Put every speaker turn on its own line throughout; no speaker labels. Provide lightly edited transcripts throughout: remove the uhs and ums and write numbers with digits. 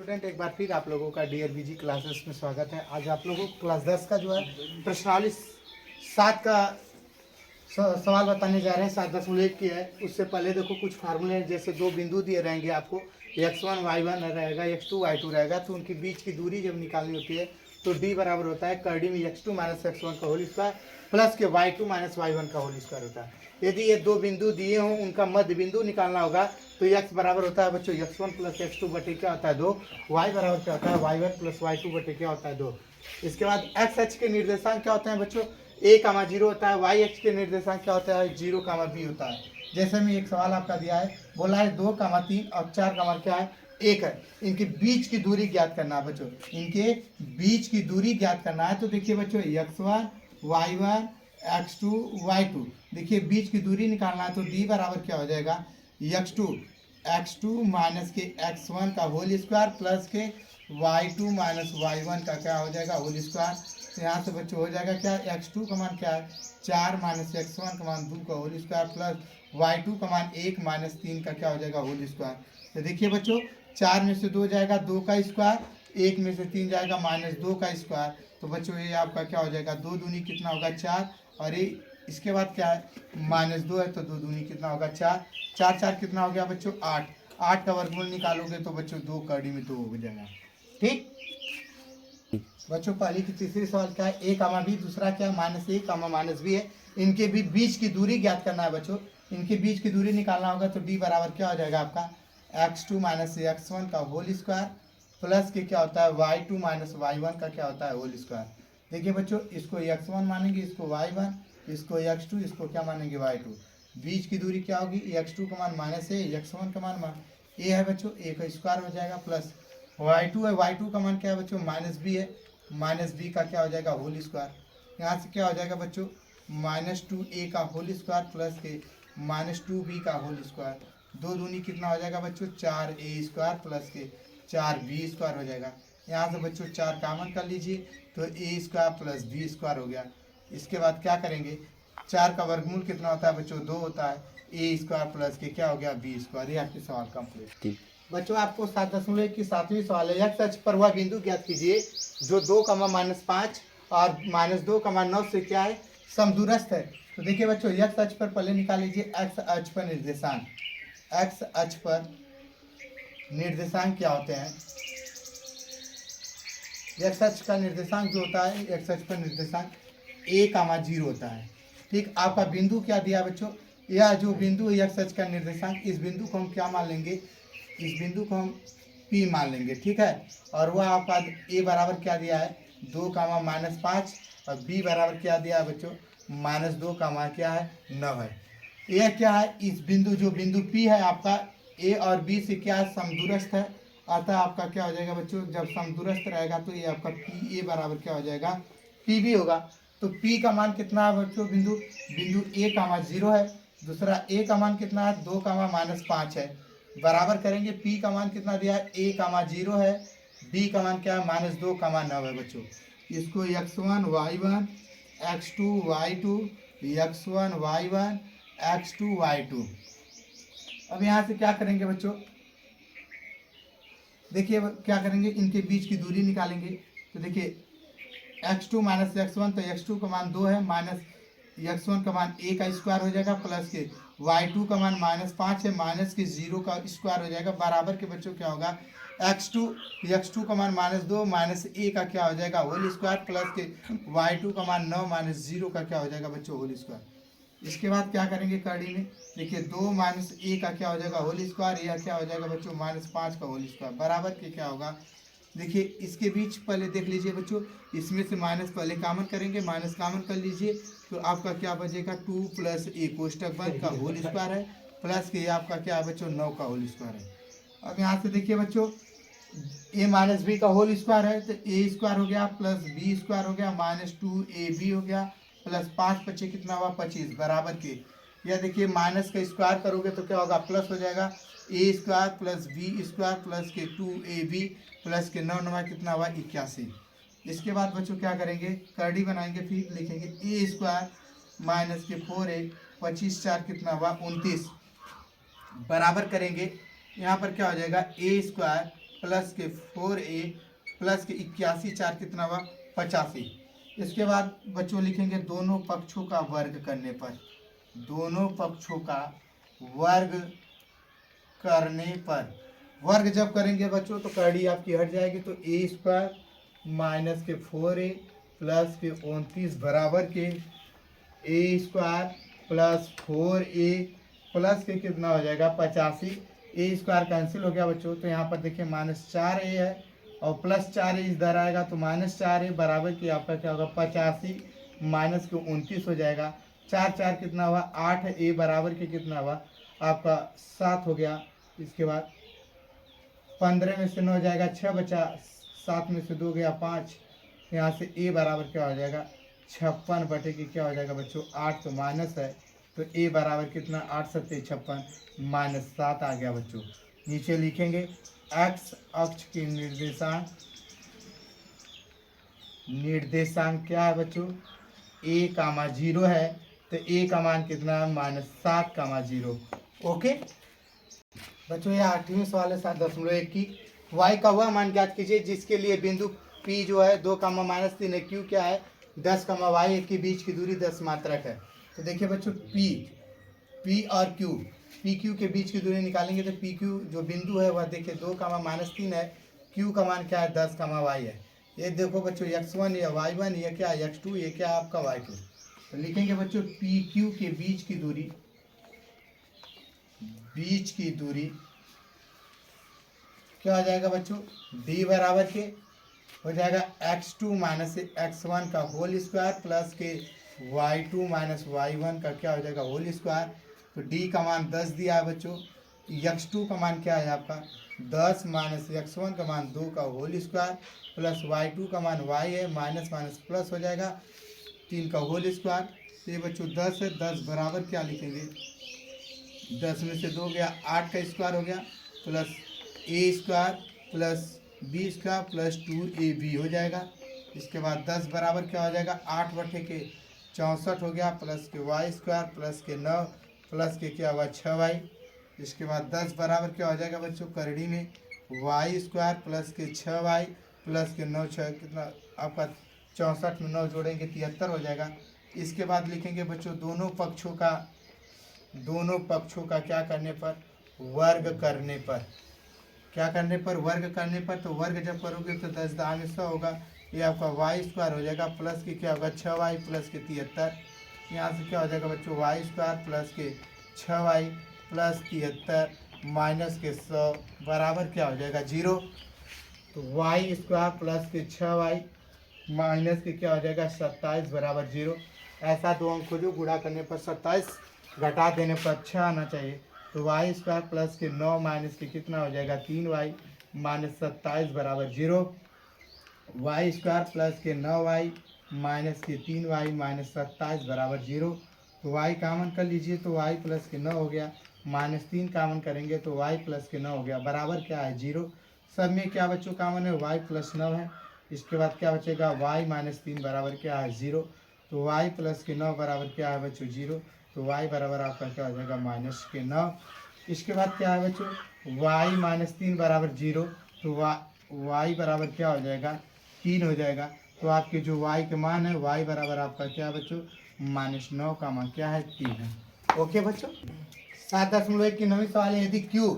Student, एक बार फिर आप लोगों का DRBG क्लासेस में स्वागत है। आज आप लोगों को क्लास 10 का जो है प्रश्नावली 7 का सवाल बताने जा रहे हैं। 7.1 की है। उससे पहले देखो कुछ फार्मूले हैं। जैसे दो बिंदु दिए रहेंगे आपको, x1 y1 रहेगा, x2 y2 रहेगा, तो उनके बीच की दूरी जब निकालनी होती है तो d बराबर होता है कर्डी में x2 माइनस x1 का होल स्क्वायर प्लस के y2 माइनस y1 का होल स्क्वायर होता है। यदि ये दो बिंदु दिए हों, उनका मध्य बिंदु निकालना होगा तो x बराबर होता है बच्चों x1 प्लस x2 बटे क्या होता है 2, y बराबर क्या होता है y1 प्लस y2 बटे क्या होता है 2। इसके बाद x अक्ष के निर्देशांक क्या होते हैं बच्चों, a, 0 होता है। y अक्ष के निर्देशांक क्या होता है 0, b होता है। जैसे में एक सवाल आपका दिया है, बोला है 2, 3 और 4 क्या है 1 है। इनके बीच की दूरी ज्ञात करना है बच्चों, इनके बीच की दूरी ज्ञात करना है। तो देखिए बच्चों x1 y1 x2 y2, देखिए बीच की दूरी निकालना है तो d बराबर क्या हो जाएगा x2 माइनस के x1 का होल स्क्वायर प्लस के y2 माइनस y1 का क्या हो जाएगा होल स्क्वायर। तो यहाँ से बच्चों हो जाएगा क्या, x2 का मान क्या है 4 माइनस x1 का मान 2 का होल स्क्वायर प्लस y2 का मान 1 माइनस 3 का क्या हो जाएगा होल स्क्वायर। तो देखिए बच्चों 4 में से 2 जाएगा 2 का स्क्वायर, 1 में से 3 जाएगा माइनस 2 का स्क्वायर। तो बच्चों ये आपका क्या हो जाएगा 2 दूनी कितना होगा 4, और ये इसके बाद क्या है -2 है तो 2 दूनी कितना होगा 4, 4 4 कितना हो गया बच्चों 8, 8 का वर्गमूल निकालोगे तो बच्चों 2 कड़ी में 2 हो जाएगा। ठीक बच्चों, पहली की तीसरी सवाल क्या है a, b, दूसरा क्या है -a, -b है। इनके भी बीच की दूरी ज्ञात करना है बच्चों, इनके बीच की दूरी निकालना होगा तो d बराबर क्या हो जाएगा आपका x2 माइनस x1 का होल स्क्वायर प्लस के क्या होता है y2 माइनस y1 का क्या होता है होल स्क्वायर। देखिए बच्चों इसको x1 मानेंगे, इसको y1, इसको x2, इसको क्या मानेंगे y2। बीच की दूरी क्या होगी x2 का मान -a, x1 का मान a है बच्चों, a का स्क्वायर हो जाएगा प्लस y2 है, y2 का मान क्या है बच्चों -b है, -b का क्या हो जाएगा होल स्क्वायर। यहाँ से क्या हो जाएगा बच्चों -2a का होल स्क्वायर प्लस के -2b का होल स्क्वायर। 2 दूनी कितना हो जाएगा बच्चों 4a स्क्वायर प्लस के 4b स्क्वायर हो जाएगा। यहाँ से बच्चों 4 कॉमन कर लीजिए तो a square plus b square हो गया। इसके बाद क्या करेंगे 4 का वर्गमूल कितना होता है बच्चों 2 होता है, a स्क्वायर प्लस के क्या हो गया b स्क्वायर। ये आपके सवाल कंप्लीट। बच्चों आपको 7.1 की 7वीं सवाल है। x अक्ष पर वह बिंदु ज्ञात कीजिए जो 2, -5 और -2, 9 से क्या है समदूरस्थ है। तो देखिए बच्चों x अक्ष पर पहले निकाल लीजिए x अक्ष पर निर्देशांक। x अक्ष पर निर्देशांक क्या होते हैं, x अक्ष का निर्देशांक जो होता है x अक्ष पर निर्देशांक a, 0 होता है। ठीक, आपका बिंदु क्या दिया बच्चों, यह जो बिंदु है x अक्ष का निर्देशांक, इस बिंदु को हम क्या मान लेंगे, इस बिंदु को हम P मान लेंगे। ठीक है, और वह आपका a बराबर क्या दिया है 2, -5 और b बराबर क्या दिया है बच्चों -2, क्या है 9 है। यह क्या है इस बिंदु, जो बिंदु P है आपका a और b से क्या समदूरस्थ है, अतः आपका क्या हो जाएगा बच्चों जब समदूरस्थ रहेगा तो ये आपका PA बराबर क्या हो जाएगा PB होगा। तो P का मान कितना है बच्चों, बिंदु a, 0 है, दूसरा a का मान कितना है 2, -5 है, बराबर करेंगे P का मान कितना दिया है a, 0 है, B का मान क्या है -2, 9 है बच्चों। इसको x1 y1 x2 y2 x1 y1 x2 y2। अब यहाँ से क्या करेंगे बच्चों, देखिए क्या करेंगे इनके बीच की दूरी निकालेंगे। तो देखिए x2 माइनस x1, तो x2 का मान 2 है, माइनस x1 का मान a का स्क्वायर हो जाएगा प्लस के y2 का मान -5 है, माइनस के 0 का स्क्वायर हो जाएगा, बराबर के बच्चों क्या होगा x2 का मान -2 माइनस a का क्या हो जाएगा होल स्क्वायर प्लस के y2 का मान 9 माइनस 0 का क्या हो जाएगा बच्चों होल स्क्वायर। इसके बाद क्या करेंगे कड़ी में, देखिए 2 माइनस a का क्या हो जाएगा होल स्क्वायर, यह क्या हो जाएगा बच्चों -5 का होल स्क्वायर, बराबर के क्या होगा। देखिए इसके बीच पहले देख लीजिए बच्चों, इसमें से माइनस पहले कॉमन करेंगे, माइनस कॉमन कर लीजिए तो आपका क्या बचेगा 2 + a कोष्टक बंद का होल स्क्वायर है प्लस के आपका क्या है बच्चों 9 का होल स्क्वायर है। अब यहाँ से देखिए बच्चों a माइनस b का होल स्क्वायर है तो a स्क्वायर हो गया प्लस b स्क्वायर हो गया -2ab हो गया प्लस 5 बचे कितना हुआ 25, बराबर के यह देखिए माइनस का स्क्वायर करोगे तो क्या होगा प्लस हो जाएगा a square plus b square plus के 2ab प्लस के 9 9 कितना हुआ 81। इसके बाद बच्चों क्या करेंगे करड़ी बनाएंगे, फिर लिखेंगे a स्क्वायर माइनस के 4a 25 4 कितना हुआ 29, बराबर करेंगे यहाँ पर क्या हो जाएगा a स्क्वायर प्लस के 4a प्लस के 81, 4 कितना हुआ 85। इसके बाद बच्चों लिखेंगे दोनों पक्षों का वर्ग करने पर, दोनों पक्षों का वर्ग करने पर, वर्ग जब करेंगे बच्चों तो कड़ी आपकी हट जाएगी, तो ए स्क्वायर माइनस के 4a प्लस के 29 बराबर के ए स्क्वायर प्लस 4a प्लस के कितना हो जाएगा 85। ए स्क्वायर कैंसिल हो गया बच्चों, तो यहाँ पर देखिए -4a है और +4a इधर आएगा, तो -4a बराबर की आपका क्या होगा 85 माइनस के 29 हो जाएगा। 4 4 कितना हुआ 8a बराबर के कितना हुआ आपका 7 हो गया। इसके बाद 15 में से 9 जाएगा 6 बचा, 7 में से 2 गया 5, यहाँ से a बराबर क्या हो जाएगा 56 बटे की क्या हो जाएगा बच्चों 8, तो माइनस है, तो a बराबर कितना 8 सत्ते 56 -7 आ गया बच्चों। नीचे लिखेंगे x अक्ष की निर्देशांक क्या है बच्चों a, 0 है, तो a का मान कितना है -7, 0। ओके बच्चों, ये 8वें सवाल है 7.1 की। y का वह मान ज्ञात कीजिए जिसके लिए बिंदु P जो है 2, -3 है, Q क्या है 10, y के बीच की दूरी 10 मात्रक है। तो देखिए बच्चों P और Q, PQ के बीच की दूरी निकालेंगे तो PQ जो बिंदु है वह देखिए 2, -3 है, Q का मान क्या है 10, y है। ये देखो बच्चों x1 या y1, ये क्या है x2, ये क्या है आपका y2। तो लिखेंगे बच्चों PQ के बीच की दूरी क्या हो जाएगा बच्चों d बराबर के हो जाएगा x2 माइनस x1 का होल स्क्वायर प्लस के y2 माइनस y1 का क्या हो जाएगा होल स्क्वायर। तो d का मान 10 दिया है बच्चों, x2 का मान क्या है आपका 10 माइनस x1 का मान 2 का होल स्क्वायर प्लस y2 का मान y है, माइनस माइनस प्लस हो जाएगा 3 का होल स्क्वायर। तो ये बच्चों 10 है, 10 बराबर क्या लिखेंगे 10 में से 2 गया 8 का स्क्वायर हो गया plus a square plus b square plus 2ab हो जाएगा। इसके बाद 10 बराबर क्या हो जाएगा 8 बटे के 64 हो गया प्लस के y स्क्वायर प्लस के 9 प्लस के क्या हुआ 6y। इसके बाद 10 बराबर क्या हो जाएगा बच्चों करड़ी में y स्क्वायर प्लस के 6y प्लस के 9 6 कितना आपका 64 में 9 जोड़ेंगे 73 हो जाएगा। इसके बाद लिखेंगे बच्चों दोनों पक्षों का क्या करने पर वर्ग करने पर, क्या करने पर वर्ग करने पर, तो वर्ग जब करोगे तो 10 दाने 100 होगा, ये आपका वाई स्क्वायर हो जाएगा प्लस के क्या होगा 6y प्लस के 73। यहाँ से क्या हो जाएगा बच्चों वाई स्क्वायर प्लस के 6y प्लस 73 माइनस के 100 बराबर क्या हो जाएगा 0। तो वाई स्क्वायर प्लस के 6y माइनस के क्या हो जाएगा 27 बराबर 0। ऐसा दो अंक को जो गुणा करने पर 27 घटा देने पर 6 आना चाहिए। तो वाई स्क्वायर प्लस के 9 माइनस के कितना हो जाएगा 3y माइनस 27 बराबर 0। वाई स्क्वायर प्लस के 9y माइनस के 3y माइनस 27 बराबर 0। तो y कामन कर लीजिए तो y प्लस के 9 हो गया, -3 कामन करेंगे तो y प्लस के 9 हो गया, बराबर क्या है 0। सब में क्या बच्चों कामन है y प्लस 9 है। इसके बाद क्या बचेगा y माइनस 3 बराबर क्या है 0। तो y प्लस के 9 बराबर क्या है बच्चों 0। तो y बराबर आपका क्या हो जाएगा माइनस के 9। इसके बाद क्या है बच्चों y माइनस 3 बराबर 0। तो y बराबर क्या हो जाएगा 3 हो जाएगा। तो आपके जो y के मान है y बराबर आपका क्या है बच्चों -9 का मान क्या है 3 है। ओके बच्चों, 7.1 की 9वीं सवाल है यदि q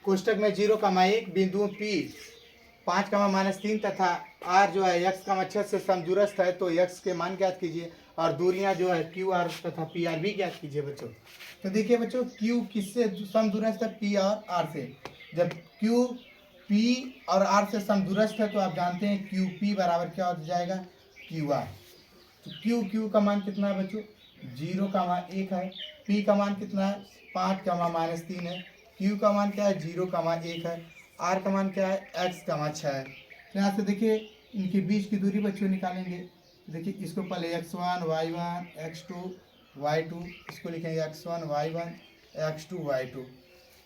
कोष्टक में 0,1 बिंदुओं P 5,-3 तथा r जो है x, 6 से समदूरस्थ है तो x के मान ज्ञात कीजिए और दूरियां जो है QR तथा PR भी ज्ञात कीजिए बच्चों। तो देखिए बच्चों Q किससे समदूरस्थ है P और R से। जब Q P और R से समदूरस्थ है तो आप जानते हैं QP बराबर क्या हो जाएगा QR। तो Q का मान कितना है बच्चों 0,1 है, P का मान कितना है 5,-3 है, Q का मान क्या है 0,1 है, R का मान क्या है x, 6 है। तो यहाँ से देखिए इनके बीच की दूरी बच्चों निकालेंगे। देखिए इसको पहले x1 y1 x2 y2, इसको लिखेंगे x1 y1 x2 y2,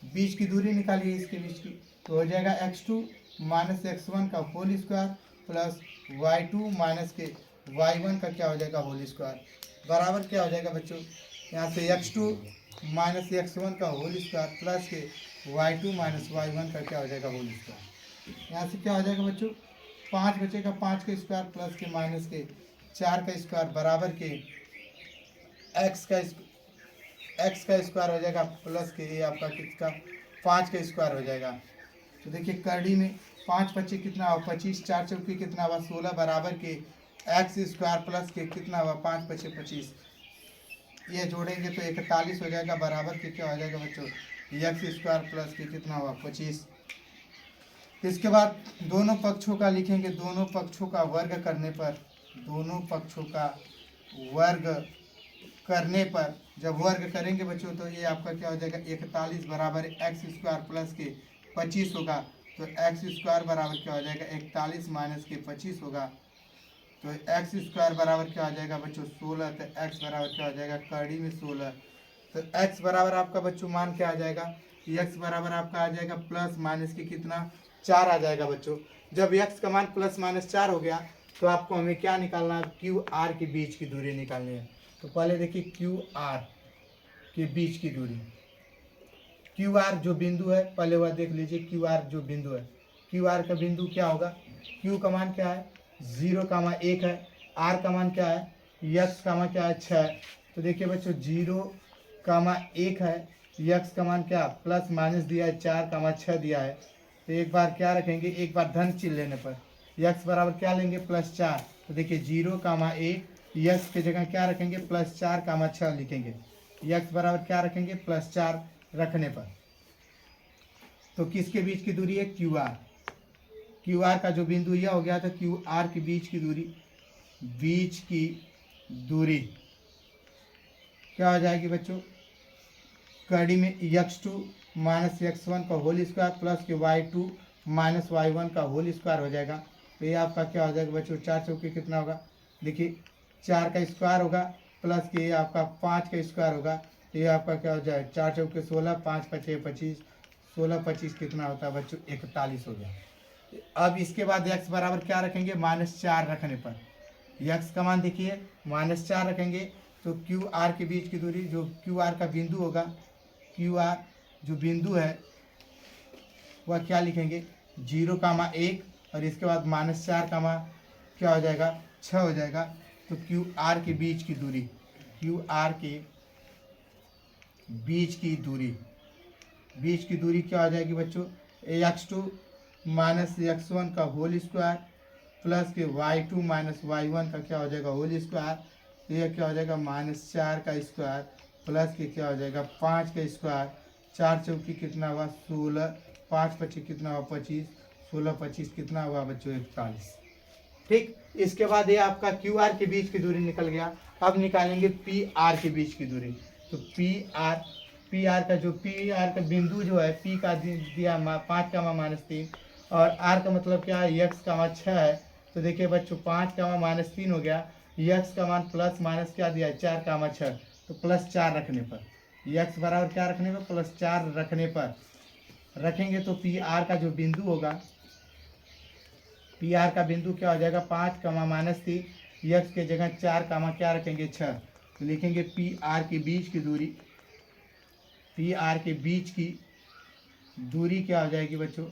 बीच की दूरी निकालिए इसके बीच की। तो हो जाएगा x2 माइनस x1 का whole square plus y2 minus के y1 का क्या हो जाएगा होल स्क्वायर, बराबर क्या हो जाएगा बच्चों यहाँ से x2 माइनस x1 का होल स्क्वायर प्लस के y2 माइनस y1 का क्या हो जाएगा होल स्क्वायर। यहाँ से क्या हो जाएगा बच्चों, 5 बचेगा, 5 का स्क्वायर प्लस के माइनस के 4 का स्क्वायर बराबर के एक्स का स्क्वायर हो जाएगा प्लस के ये आपका किसका 5 का स्क्वायर हो जाएगा। तो देखिए करड़ी में 5 बच्चे कितना हुआ 25, 4 चौके कितना हुआ 16 बराबर के एक्स स्क्वायर प्लस के कितना हुआ 5 बचे 25, ये जोड़ेंगे तो 41 हो जाएगा बराबर के क्या हो जाएगा बच्चों एक्स स्क्वायर प्लस के कितना हुआ 25। इसके बाद दोनों पक्षों का लिखेंगे, दोनों पक्षों का वर्ग करने पर, दोनों पक्षों का वर्ग करने पर जब वर्ग करेंगे बच्चों तो ये आपका क्या हो जाएगा 41 बराबर एक्स स्क्वायर प्लस के 25 होगा। तो एक्स स्क्वायर बराबर क्या हो जाएगा 41 माइनस के 25 होगा। तो एक्स स्क्वायर बराबर क्या हो जाएगा बच्चों 16। तो एक्स बराबर क्या हो जाएगा कड़ी में 16। तो एक्स बराबर आपका बच्चों मान क्या आ जाएगा, एक्स बराबर आपका आ जाएगा प्लस माइनस के कितना 4 आ जाएगा बच्चों। जब एक्स का मान प्लस माइनस 4 हो गया तो आपको हमें क्या निकालना है, क्यू आर के बीच की दूरी निकालनी है। तो पहले देखिए क्यू आर के बीच की दूरी, क्यू आर जो बिंदु है पहले वह देख लीजिए, क्यू आर जो बिंदु है, क्यू आर का बिंदु क्या होगा, क्यू का मान क्या है 0,1 है, आर का मान क्या है यक्स का मान क्या है 6। तो देखिए बच्चों 0,1 है, यक्स का मान क्या प्लस माइनस दिया है 4,6 दिया है। तो एक बार क्या रखेंगे, एक बार धन चिन्ह लेने पर यक्स बराबर क्या लेंगे +4। तो देखिए 0,1 यक्स की जगह क्या रखेंगे +4,6 लिखेंगे, यक्स बराबर क्या रखेंगे +4 रखने पर। तो किसके बीच की दूरी है क्यू आर, क्यू आर का जो बिंदु यह हो गया था क्यू आर के बीच की दूरी, बीच की दूरी क्या हो जाएगी बच्चों कड़ी में x2 माइनस x1 का होल स्क्वायर प्लस के y2 माइनस y1 का होल स्क्वायर हो जाएगा। तो ये आपका क्या हो जाएगा बच्चों 4 चौके कितना होगा, देखिए 4 का स्क्वायर होगा प्लस के ये आपका 5 का स्क्वायर होगा। तो ये आपका क्या हो जाएगा 4 चौके 16, 5 पचे 25, 16 25 कितना होता है बच्चों 41 हो गया। अब इसके बाद x बराबर क्या रखेंगे -4 रखने पर, x का मान देखिए -4 रखेंगे तो क्यू आर के बीच की दूरी जो क्यू आर का बिंदु होगा, क्यू आर जो बिंदु है वह क्या लिखेंगे 0,1 और इसके बाद -4 का मान क्या हो जाएगा 6 हो जाएगा। तो क्यू आर के बीच की दूरी, क्यू आर के बीच की दूरी, बीच की दूरी क्या हो जाएगी बच्चों x2 माइनस x1 का होल स्क्वायर प्लस के y2 माइनस y1 का क्या हो जाएगा होल स्क्वायर। तो यह क्या हो जाएगा -4 का स्क्वायर प्लस के क्या हो जाएगा 5 का स्क्वायर, 4 चौकी कितना हुआ 16, 5 पच्ची कितना हुआ 25, 16 25 कितना हुआ बच्चों 41। ठीक, इसके बाद ये आपका क्यू आर के बीच की दूरी निकल गया। अब निकालेंगे पी आर के बीच की दूरी। तो पी आर का जो पी आर का बिंदु जो है पी का दिया 5 का मान -3 और आर का मतलब क्या है यक्स का मान 6 है। तो देखिए बच्चों 5 का मान -3 हो गया, यक्स का मान प्लस माइनस क्या दिया है 4 का मान 6, तो +4 रखने पर यक्स बराबर क्या रखने पर +4 रखने पर रखेंगे तो पी आर का जो बिंदु होगा, पी आर का बिंदु क्या हो जाएगा 5 का मान -3, यक्स के जगह 4 का मान क्या रखेंगे 6। तो लिखेंगे पी आर के बीच की दूरी, पी आर के बीच की दूरी क्या हो जाएगी बच्चों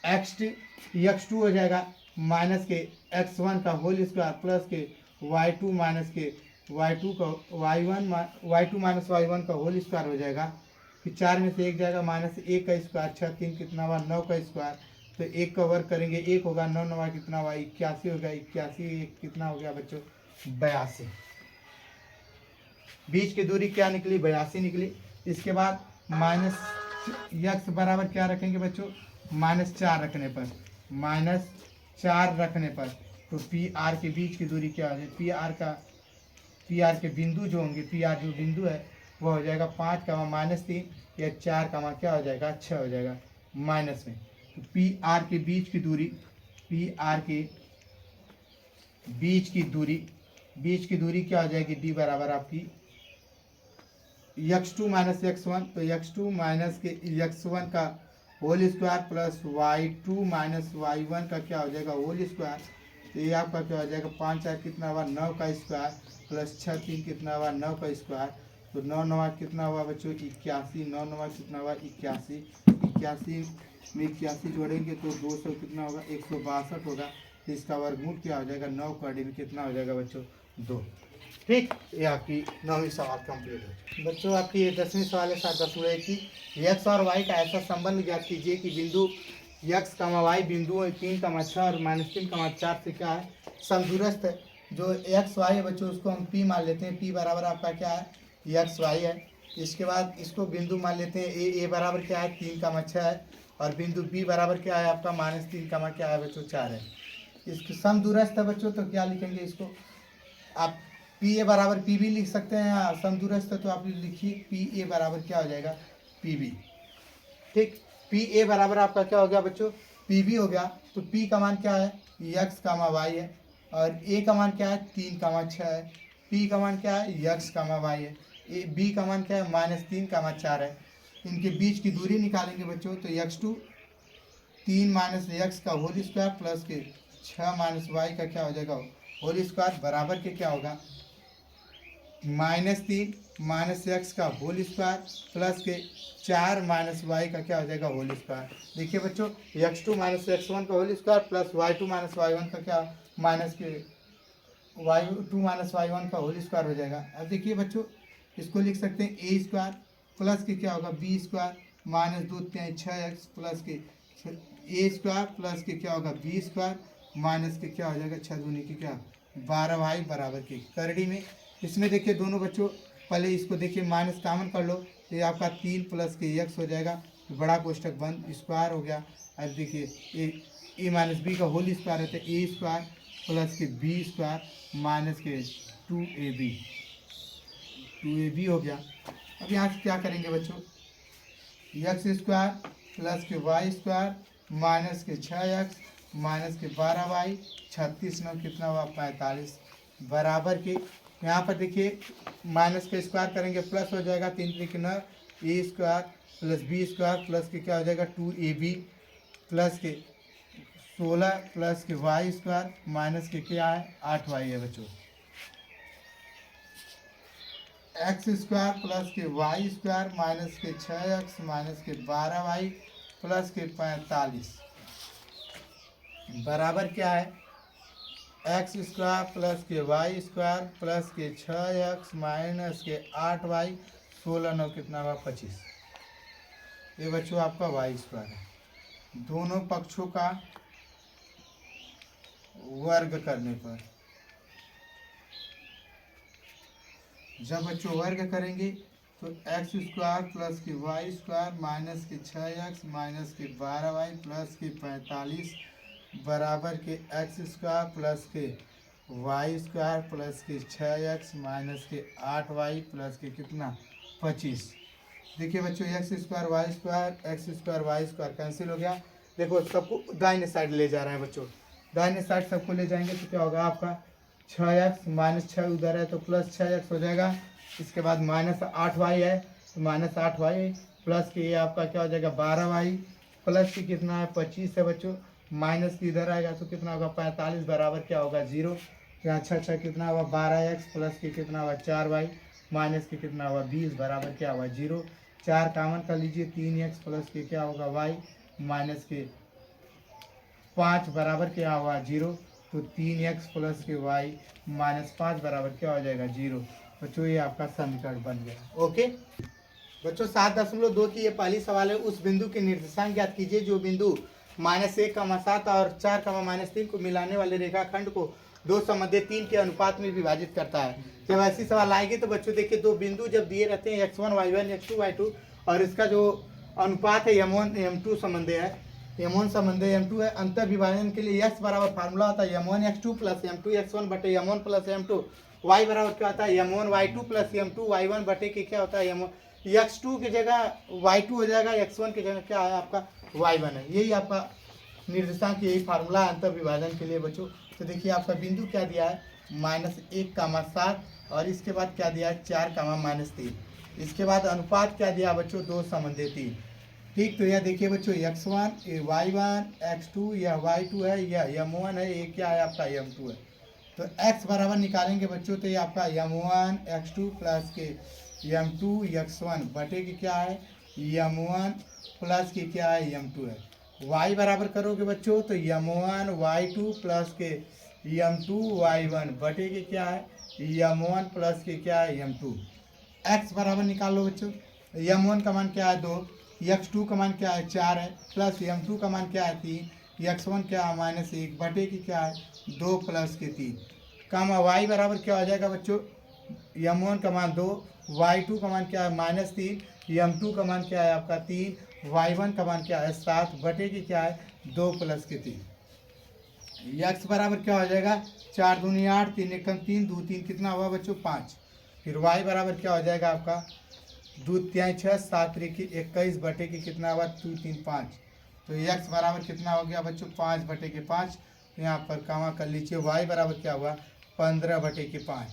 x2 हो जाएगा माइनस के x1 का होल स्क्वायर प्लस के y2 माइनस के y2 का y2 माइनस y1 का होल स्क्वायर हो जाएगा। फिर 4 में से 1 जाएगा -1 का स्क्वायर, 6 3 कितना हुआ 9 का स्क्वायर। तो 1 का वर्ग करेंगे 1 होगा, 9 9 कितना हुआ 81 होगा, 81 कितना हो गया बच्चों 82। बीच की दूरी क्या निकली 82 निकली। इसके बाद माइनस यक्स बराबर क्या रखेंगे बच्चों -4 रखने पर, -4 रखने पर तो पी आर के बीच की दूरी क्या हो जाए पी आर के बिंदु जो होंगे, पी आर जो बिंदु है वह हो जाएगा 5 का मान -3 या 4 का मान क्या हो जाएगा 6 हो जाएगा माइनस में। तो पी आर के बीच की दूरी, पी आर के बीच की दूरी क्या हो जाएगी डी बराबर आपकी x2 माइनस x1। तो x2 माइनस के x1 का whole square plus y2 minus y1 का क्या हो जाएगा होल स्क्वायर। तो ये आपका क्या हो जाएगा 5 4 कितना हुआ 9 का स्क्वायर प्लस 6 3 कितना हुआ 9 का स्क्वायर। तो 9 9 कितना हुआ बच्चों 81, 9 9 कितना हुआ 81, 81 में 81 जोड़ेंगे तो 200 कितना होगा 162 होगा। तो इसका वर्गमूल क्या हो जाएगा 9 का डी कितना हो जाएगा बच्चों 2। ठीक, ये आपकी 9वीं सवाल कंप्लीट हो। बच्चों आपकी ये 10वीं सवाल है 7.10 की x और y का ऐसा संबंध ज्ञात कीजिए कि बिंदु x, y बिंदु 3, 6 और -3, 4 से क्या है समदूरस्थ है। जो एक्स वाई है बच्चों उसको हम p मान लेते हैं, p बराबर आपका क्या है एक्स वाई है। इसके बाद इसको बिंदु मान लेते हैं ए बराबर क्या है 3, 6 है, और बिंदु बी बराबर क्या है आपका -3, क्या है बच्चों 4 है। इसके समदूरस्थ है बच्चों, तो क्या लिखेंगे इसको आप पी ए बराबर पी बी लिख सकते हैं, या समदूरस्थ है तो आप लिखिए पी ए बराबर क्या हो जाएगा पी बी। ठीक, पी ए बराबर आपका क्या हो गया बच्चों पी बी हो गया। तो पी का मान क्या है एक्स, वाई है, और ए का मान क्या है 3, 6 है। पी का मान क्या है एक्स, वाई है। ए बी का मान क्या है -3, 4 है। इनके बीच की दूरी निकालेंगे बच्चों, तो x2 3 - x का होल स्क्वायर प्लस के 6 - y का क्या हो जाएगा होल स्क्वायर बराबर के क्या होगा -3 - x का होल स्क्वायर प्लस के 4 - y का क्या हो जाएगा होल स्क्वायर। देखिए बच्चों x2 - x1 का whole square plus y2 - y1 का क्या माइनस के y2 - y1 का होल स्क्वायर हो जाएगा। अब देखिए बच्चों इसको लिख सकते हैं ए स्क्वायर प्लस के क्या होगा बी स्क्वायर -2 3 6x प्लस के ए स्क्वायर प्लस के क्या होगा बी स्क्वायर माइनस के क्या हो जाएगा 6 दूनी की क्या 12y बराबर के करड़ी में। इसमें देखिए दोनों बच्चों पहले इसको देखिए माइनस कॉमन कर लो, तो ये आपका 3 प्लस के x हो जाएगा, तो बड़ा कोष्टक बंद स्क्वायर हो गया। अब देखिए ए माइनस बी का होल स्क्वायर है, तो ए स्क्वायर प्लस के बी स्क्वायर माइनस के 2ab हो गया। अब यहाँ से क्या करेंगे बच्चों एक्स स्क्वायर प्लस के वाई स्क्वायर माइनस के 6x माइनस के 12y 36 9 कितना हुआ 45 बराबर के। यहाँ पर देखिए माइनस का स्क्वायर करेंगे प्लस हो जाएगा 3 3 9 A square plus B square plus के क्या हो जाएगा 2ab प्लस के 16 प्लस के वाई स्क्वायर माइनस के क्या है 8y है बच्चों। एक्स स्क्वायर प्लस के वाई स्क्वायर माइनस के 6x माइनस के 12y प्लस के 45 बराबर क्या है एक्स स्क्वायर प्लस के वाई स्क्वायर प्लस के 6x माइनस के 8y 16 9 कितना हुआ 25। ये बच्चों आपका वाई स्क्वायर है। दोनों पक्षों का वर्ग करने पर जब बच्चों वर्ग करेंगे तो एक्स स्क्वायर प्लस के वाई स्क्वायर माइनस के 6x माइनस के 12y प्लस के 45 बराबर के एक्स स्क्वायर प्लस के वाई स्क्वायर प्लस के 6x माइनस के 8y प्लस के कितना 25। देखिए बच्चों x square y square cancel हो गया। देखो सबको दाहिने साइड ले जा रहा है बच्चों, दाहिने साइड सबको ले जाएंगे तो क्या होगा आपका 6x माइनस 6 उधर है तो प्लस 6x हो जाएगा। इसके बाद -8y है तो -8y प्लस के ये आपका क्या हो जाएगा 12y प्लस के कितना है 25 है बच्चों, माइनस की इधर आएगा तो कितना होगा 45 बराबर क्या होगा 0। यहाँ 6 कितना हुआ 12x प्लस के कितना हुआ 4y माइनस के कितना हुआ 20 बराबर क्या हुआ 0। 4 कॉमन कर लीजिए 3x प्लस के क्या होगा y माइनस के 5 बराबर क्या हुआ 0। तो 3x प्लस के y -5 बराबर क्या हो जाएगा 0। बच्चों ये आपका समीकरण बन गया। ओके बच्चों 7.2 की ये पहली सवाल है। उस बिंदु के निर्देशांक ज्ञात कीजिए जो बिंदु -1, 7 और 4, -3 को मिलाने वाले रेखाखंड को दो संबंधित 3 के अनुपात में विभाजित करता है। जब ऐसी सवाल आएगी तो बच्चों देखिए दो बिंदु जब दिए रहते हैं x1 y1 x2 y2 और इसका जो अनुपात है m1 m2 संबंध है, m1 संबंध m2 है। अंतर विभाजन के लिए x बराबर फार्मूला होता है m1 x2 plus m2 x1 बटे m1 प्लस m2। y बराबर क्या होता है m1 y2 plus m2 y1 बटे के क्या होता है m1 x2 की जगह y2 हो जाएगा, x1 की जगह क्या है आपका y1 है। यही आपका निर्देशांक यही फार्मूला है अंतर विभाजन के लिए बच्चों। तो देखिए आपका बिंदु क्या दिया है -1, 7 और इसके बाद क्या दिया है 4, -3। इसके बाद अनुपात क्या दिया बच्चों दो संबंधित 3। ठीक, तो यह देखिए बच्चों x1 y1 x2 यह y2 है, यह m1 है, ये क्या है आपका m2 है। तो x बराबर निकालेंगे बच्चों तो ये आपका m1 x2 प्लस के m2 x1 बटे के क्या है m1 प्लस के क्या है m2 है। y बराबर करोगे बच्चों तो m1 y2 प्लस के m2 y1 बटे के क्या है m1 प्लस के क्या है m2। x बराबर निकाल लो बच्चों, m1 का मान क्या है 2, x2 का मान क्या है 4 है, प्लस m2 का मान क्या है 3, x1 क्या है -1 बटे की क्या है 2 प्लस के 3, कामा y बराबर क्या हो जाएगा बच्चों m1 का मान 2, y2 का मान क्या है -3, m2 का मान क्या है आपका 3, y1 का मान क्या है 7 बटे की क्या है 2 प्लस के 3। x बराबर क्या हो जाएगा 4 दूनी 8, 3 एकम 3, 2 3 कितना हुआ बच्चों 5। फिर y बराबर क्या हो जाएगा आपका 2 3 6, 7 3 21 बटे के कितना हुआ 2 3 5। तो x बराबर कितना हो गया बच्चों 5 बटे के 5। तो यहाँ पर कामा कर लीजिए, y बराबर क्या हुआ 15 बटे के 5।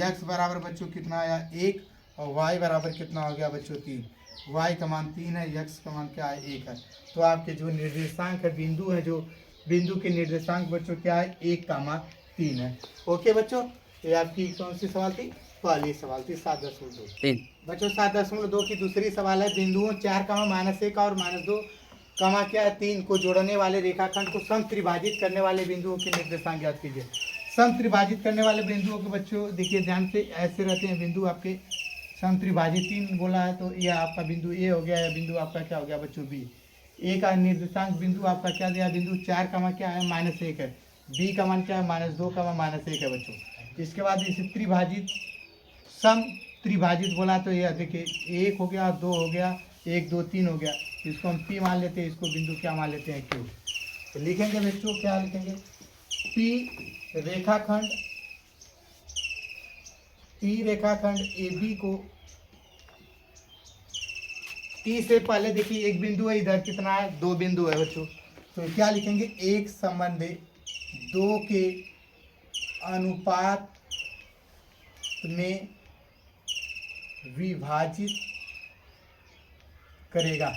x बराबर बच्चों कितना आया 1 और y बराबर कितना हो गया बच्चों 3। y का मान 3 है, x का मान क्या है 1 है। तो आपके जो निर्देशांक है बिंदु है, जो बिंदु के निर्देशांक बच्चों क्या है 1 का 3 है। ओके बच्चों, ये आपकी कौन सी सवाल थी, पहली सवाल थी 7.2 बच्चों। 7.2 की दूसरी सवाल है बिंदुओं 4 -1 और -2 क्या है 3 को जोड़ने वाले रेखाखंड को समत्रिभाजित करने वाले बिंदुओं के निर्देशांक ज्ञात कीजिए। समत्रिभाजित करने वाले बिंदुओं के बच्चों देखिए ध्यान से, ऐसे रहते हैं बिंदु आपके समत्रिभाजित। 3 बोला है तो ये आपका बिंदु ए हो गया, या बिंदु आपका क्या हो गया बच्चों बी। ए का निर्देशांक बिंदु आपका क्या दिया, बिंदु 4 का मान क्या है -1 है, बी का मान क्या है -2 का मान -1 है बच्चों। इसके बाद इसे त्रिभाजित सम त्रिभाजित बोला तो ये देखिए 1 हो गया, 2 हो गया, 1 2 3 हो गया, इसको हम पी मान लेते हैं, इसको बिंदु क्या मान लेते हैं क्यू। तो लिखेंगे बच्चों क्या लिखेंगे, पी रेखाखंड ए बी को, पी से पहले देखिए एक बिंदु है, इधर कितना है 2 बिंदु है बच्चों। तो क्या लिखेंगे, एक संबंध 2 के अनुपात में विभाजित करेगा।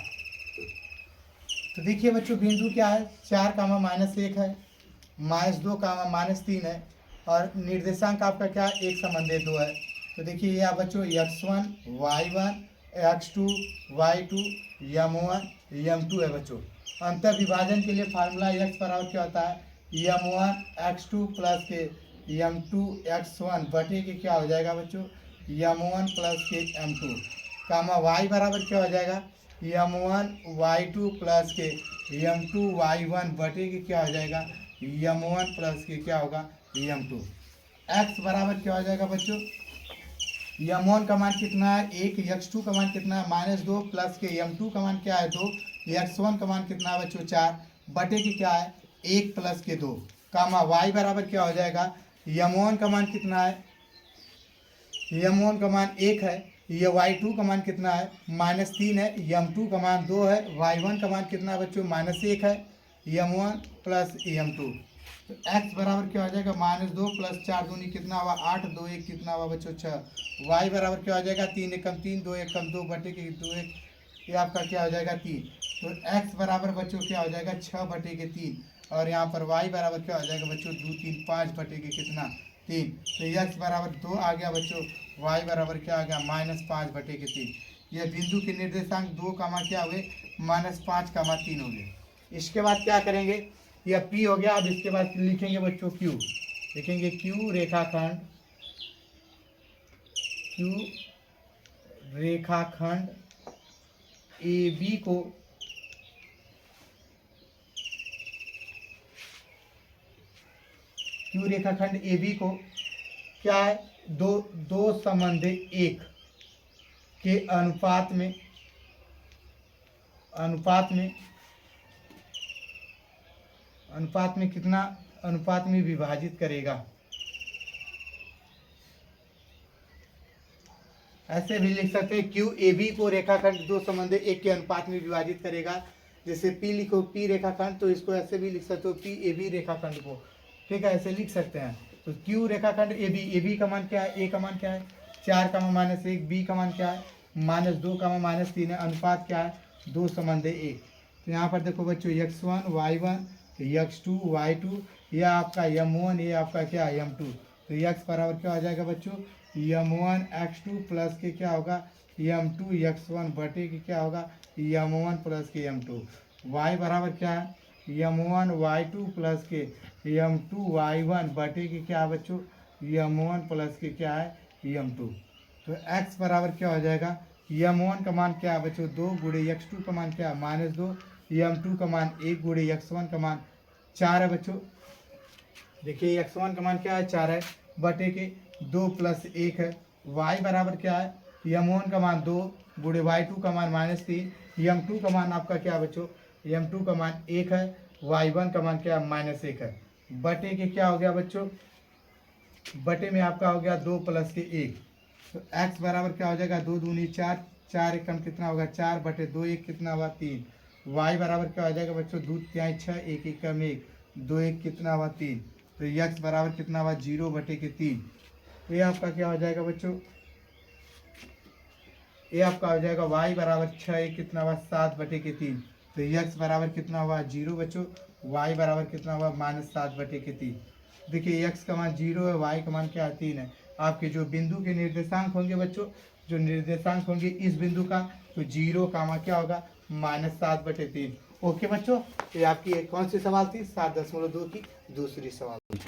तो देखिए बच्चों बिंदु क्या है 4 का -1 है, -2 का -3 है, और निर्देशांक आपका क्या है एक संबंध 2 है। तो देखिए यह बच्चों x1 y1 x2 y2 m1 m2 है बच्चों। अंतर विभाजन के लिए फार्मूला x बराबर क्या होता है m1 x2 प्लस के m2 x1 बटे के क्या हो जाएगा बच्चों m1 प्लस के m2, कामा y बराबर क्या हो जाएगा m1 y2 प्लस के m2 y1 बटे के क्या हो जाएगा m1 प्लस के क्या होगा m2। x बराबर क्या हो जाएगा बच्चों, m1 का मान कितना है 1, x2 का मान कितना है -2 प्लस के m2 का मान क्या है 2, x1 का मान कितना है बच्चों 4 बटे की क्या है 1 प्लस के 2, कामा y बराबर क्या हो जाएगा m1 का मान कितना है, m1 का मान 1 है, ये y2 का मान कितना है -3 है, m2 का मान 2 है, y1 का मान कितना है बच्चों -1 है, m1 प्लस m2। तो x बराबर क्या हो जाएगा -2 प्लस 4 दूनी कितना हुआ 8, 2 1 कितना हुआ बच्चों 6, y बराबर क्या हो जाएगा 3 एकम 3, 2 एकम 2 बटे के 2 1, ये आपका क्या हो जाएगा 3। तो x बराबर बच्चों क्या हो जाएगा 6 बटे के 3, और यहाँ पर y बराबर क्या हो जाएगा बच्चों 2 3 5 बटे के कितना 3। तो x बराबर 2 आ गया बच्चों, y बराबर क्या आ गया -5 बटे के 3। यह बिंदु के निर्देशांक 2 क्या हुए -5 3 हो गए। इसके बाद क्या करेंगे, यह P हो गया। अब इसके बाद लिखेंगे बच्चों Q, लिखेंगे Q रेखाखंड AB को Q रेखाखंड AB को क्या है दो संबंध 1 के अनुपात में कितना अनुपात में विभाजित करेगा। ऐसे भी लिख सकते हैं क्यू ए बी को रेखाखंड 2 संबंध 1 के अनुपात में विभाजित करेगा। जैसे पी लिखो पी रेखाखंड, तो इसको ऐसे भी लिख सकते हो पी ए बी रेखाखंड को, ठीक है ऐसे लिख सकते हैं। तो क्यू रेखाखंड ए बी का मान क्या है, ए का मान क्या है 4 का मान -1, बी का मान क्या है -2 का मान -3 है, अनुपात क्या है 2 संबंध 1। तो यहाँ पर देखो बच्चों x1 y1 x2 y2, यह आपका m1, ये आपका क्या है m2। तो x बराबर क्या हो जाएगा बच्चों यम1 x2 प्लस के क्या होगा यम2 x1 बटे के क्या होगा यम1 प्लस के यम2। y बराबर क्या है यम1 y2 प्लस के यम2 y1 बटे के क्या है बच्चों यम1 प्लस के क्या है यम2। तो x बराबर क्या हो जाएगा यम1 का मान क्या है बच्चों 2 गुणे x2 का मान क्या है -2, यम2 का मान 1 गुणे x1 का मान 4 है बच्चों। देखिए x1 का मान क्या है 4 है बटे के 2 + 1 है। y बराबर क्या है यम1 का मान 2 गुणे y2 का मान -3, यम2 का मान आपका क्या है बच्चों यम2 का मान 1 है, y1 का मान क्या है -1 है बटे के क्या हो गया बच्चों बटे में आपका हो गया 2 + के 1। तो x बराबर क्या हो जाएगा 2 दूनी 4, 4 एकम कितना होगा 4 बटे 2 1 कितना हुआ 3। y बराबर क्या हो जाएगा बच्चों 2 3 6 1 एकम 1 2 1 कितना हुआ 3। तो x बराबर कितना हुआ 0 बटे के 3। ये आपका क्या हो जाएगा बच्चों ये आपका हो जाएगा y बराबर 6 1 कितना हुआ 7 बटे के 3। तो x बराबर कितना हुआ 0 बच्चों, y बराबर कितना हुआ -7 बटे के 3। देखिए x का मान 0 है, y का मान क्या है 3 है। आपके जो बिंदु के निर्देशांक होंगे बच्चों जो निर्देशांक होंगे इस बिंदु का तो 0 का मान क्या होगा -7 बटे 3। ओके बच्चों, ये आपकी कौन सी सवाल थी 7.2 की दूसरी सवाल थी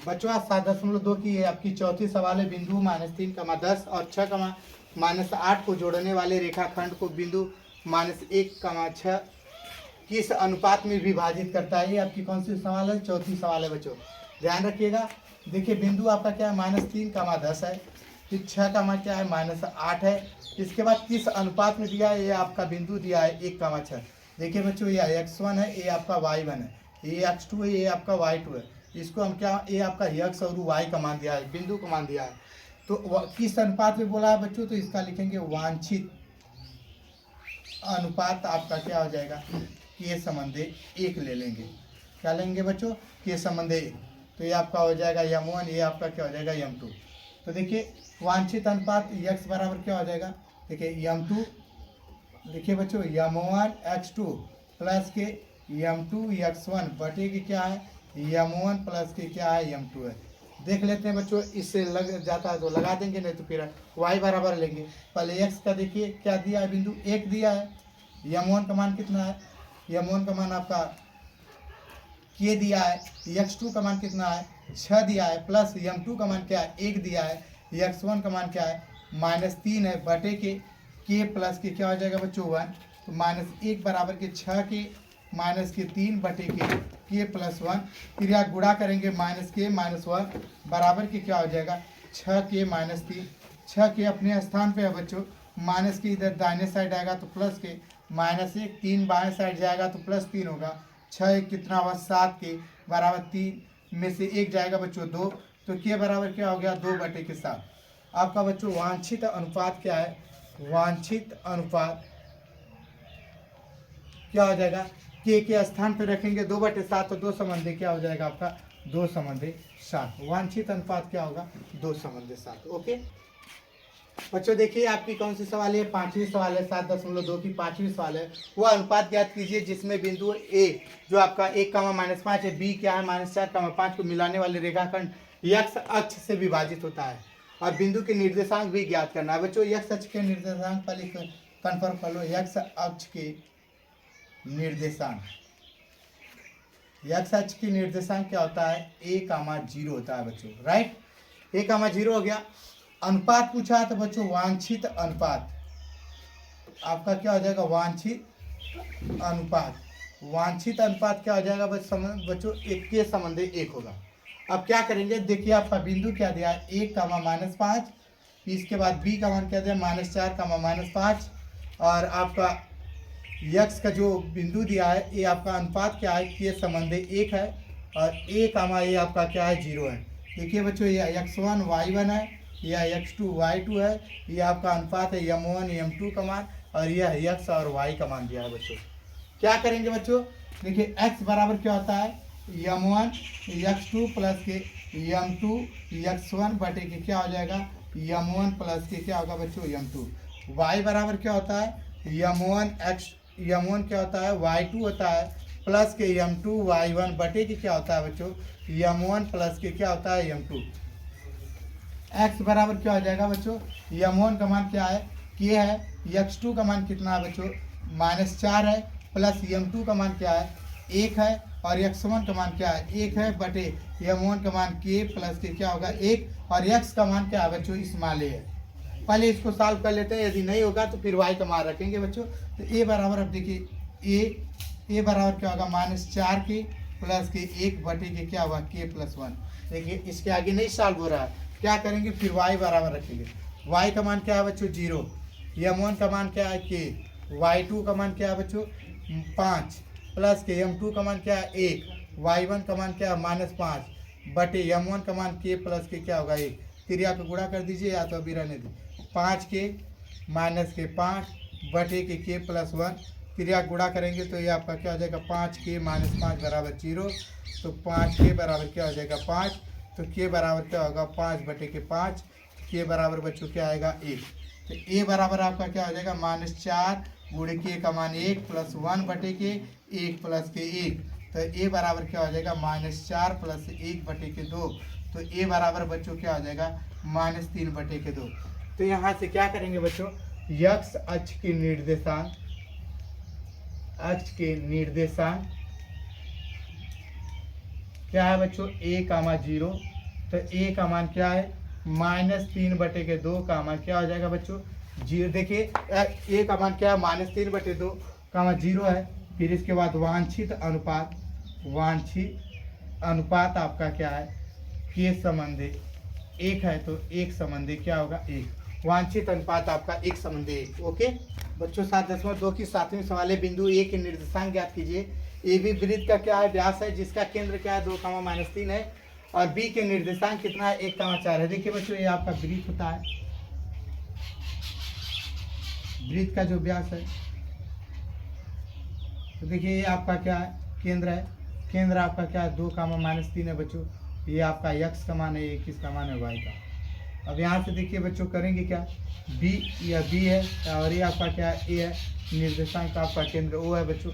बच्चों। आज 7.2 की ये आपकी चौथी सवाल है। बिंदु -3, 10 और 6, -8 को जोड़ने वाले रेखाखंड को बिंदु -1, 6 किस अनुपात में विभाजित करता है। ये आपकी कौन सी सवाल है चौथी सवाल है बच्चों, ध्यान रखिएगा। देखिए बिंदु आपका क्या है -3, 10 है, फिर 6 का मान क्या है -8 है। इसके बाद किस अनुपात में दिया है ये आपका बिंदु दिया है 1, 6। देखिए बच्चों ये x1 है, ये आपका y1 है, ये x2 है, ये आपका y2 है। इसको हम क्या ये आपका x और y का मान दिया है, बिंदु का मान दिया है। तो किस अनुपात में बोला है बच्चों, तो इसका लिखेंगे वांछित अनुपात आपका क्या हो जाएगा के संबंधे 1 ले लेंगे। क्या लेंगे बच्चों के संबंधे 1। तो ये आपका हो जाएगा यम1, ये आपका क्या हो जाएगा यम2। तो देखिए वांछित अनुपात x बराबर क्या हो जाएगा देखिए यम2, देखिए बच्चों यम1 x2 प्लस के यम2 x1 बटे के क्या है यम1 प्लस के क्या है यम2 है। देख लेते हैं बच्चों, इससे लग जाता है तो लगा देंगे, नहीं तो फिर y बराबर लेंगे। पहले x का देखिए क्या दिया है बिंदु 1 दिया है, यम1 का मान कितना है यम1 का मान आपका के दिया है, x2 का मान कितना है 6 दिया है, प्लस यम2 का मान क्या है 1 दिया है, x1 का मान क्या है -3 है बटे के प्लस के क्या हो जाएगा बच्चों 1। तो -1 बराबर के 6 के माइनस के 3 बटे के प्लस 1, फिर यहाँ गुणा करेंगे -1 बराबर के क्या हो जाएगा 6 के -3। 6 के अपने स्थान पे है बच्चों, माइनस के इधर दाहिने साइड आएगा तो प्लस के -1, 3 बाएं साइड जाएगा तो +3 होगा। 6 1 कितना हुआ 7 के बराबर 3 में से 1 जाएगा बच्चों 2, तो के बराबर क्या हो गया 2 बटे के 7। आपका बच्चों वांछित अनुपात क्या है, वांछित अनुपात क्या हो जाएगा के स्थान पर रखेंगे 2/7, तो 2 क्या हो जाएगा आपका 2/7। वांछित अनुपात क्या होगा 2/7। ओके बच्चों, देखिए आपकी कौन सी सवाल है, पांचवी सवाल है, 7.2 की पांचवी सवाल है। वो अनुपात ज्ञात कीजिए जिसमें बिंदु ए जो आपका 1, -5 है, बी क्या है -4, 5 को मिलाने वाले रेखाखंड x अक्ष से विभाजित होता है, और बिंदु के निर्देशांक भी ज्ञात करना है। बच्चों x अक्ष के निर्देशांक पहले कन्फर्म कर लो, x अक्ष के निर्देशांक, x अक्ष की निर्देशांक क्या होता है a,0 होता है बच्चों, राइट। a,0 हो गया। अनुपात पूछा है तो बच्चों वांछित अनुपात आपका क्या हो जाएगा वांछित अनुपात। वांछित अनुपात क्या हो जाएगा बच्चों 1 के संबंधी 1 होगा। अब क्या करेंगे, देखिए आपका बिंदु क्या दिया है 1, -5, इसके बाद b का मान क्या दिया -4, -5, और आपका x का जो बिंदु दिया है ये आपका अनुपात क्या है के संबंधी 1 है, और a, आपका क्या है 0 है। देखिए बच्चों ये x1 y1 है, यह x2 y2 है, यह आपका अनुपात है m1 m2 का मान, और यह x और y का मान दिया है बच्चों। क्या करेंगे बच्चों, देखिए x बराबर क्या होता है m1 x2 प्लस के m2 x1 बटे के क्या हो जाएगा m1 प्लस के क्या होगा बच्चों m2। y बराबर क्या होता है m1 क्या होता है y2 होता है, प्लस के m2 y1 बटे के क्या होता है बच्चों m1 प्लस के क्या होता है m2। x बराबर क्या हो जाएगा बच्चों, m1 का मान क्या है, k है, x2 का मान कितना है बच्चों, -4 है, प्लस m2 का मान क्या है, 1 है, और x1 का मान क्या है, 1 है, बटे m1 का मान k प्लस के क्या होगा 1, और x का मान क्या है बच्चों, इस माले है। पहले इसको सॉल्व कर लेते हैं, यदि नहीं होगा तो फिर y का मान रखेंगे बच्चों। तो a बराबर, अब देखिए a बराबर क्या होगा, -4 के प्लस के 1 बटे के क्या होगा k प्लस 1। देखिए इसके आगे नहीं सॉल्व हो रहा है, क्या करेंगे, फिर y बराबर रखेंगे। y का मान क्या है बच्चों 0, m1 का मान क्या है k, y2 का मान क्या है बच्चों 5, प्लस के m2 का मान क्या है 1, y1 का मान क्या है -5, बटे m1 का मान k प्लस के क्या होगा 1। क्रिया को गुणा कर दीजिए या तो अभी रहने दीजिए। 5 के माइनस के 5 बटे के k प्लस 1, क्रिया गुणा करेंगे तो ये आपका क्या हो जाएगा, 5k माइनस 5 बराबर 0। तो 5k बराबर क्या हो जाएगा 5, तो k बराबर क्या होगा 5 बटे के 5, k बराबर बच्चों क्या आएगा 1। तो a बराबर आपका क्या हो जाएगा, -4 गुणे k का मान 1 प्लस 1 बटे के 1 प्लस के 1। तो a बराबर क्या हो जाएगा, -4 प्लस 1 बटे के 2। तो a बराबर बच्चों क्या हो जाएगा, -3 बटे के 2। तो यहाँ से क्या करेंगे बच्चों, x अक्ष की निर्देशांक, अक्ष के निर्देशांक क्या है बच्चों a,0। तो a का मान क्या है, -3 बटे के 2 का मान क्या हो जाएगा बच्चों 0। देखिए a का मान क्या है, -3 बटे 2 का मान 0 है। फिर इसके बाद वांछित अनुपात, वांछित अनुपात आपका क्या है, के संबंधी 1 है, तो 1 संबंधी क्या होगा 1। वांछित अनुपात आपका 1 संबंधी 1। ओके बच्चों, 7.2 की 7वीं सवाल है, बिंदु ए के निर्देशांक ज्ञात कीजिए। ए बी वृत्त का क्या है, व्यास है, जिसका केंद्र क्या है 2,-3 है, और बी के निर्देशांक कितना है 1,4 है। देखिए बच्चों ये आपका वृत्त होता है, वृत्त का जो व्यास है, तो देखिए ये आपका क्या है केंद्र है, केंद्र आपका क्या है 2,-3 है बच्चों। ये आपका x का मान है, ये किसका मान है y का। अब यहाँ से देखिए बच्चों करेंगे क्या, b या b है, और ये आपका क्या है a है, निर्देशांक का आपका केंद्र o है बच्चों।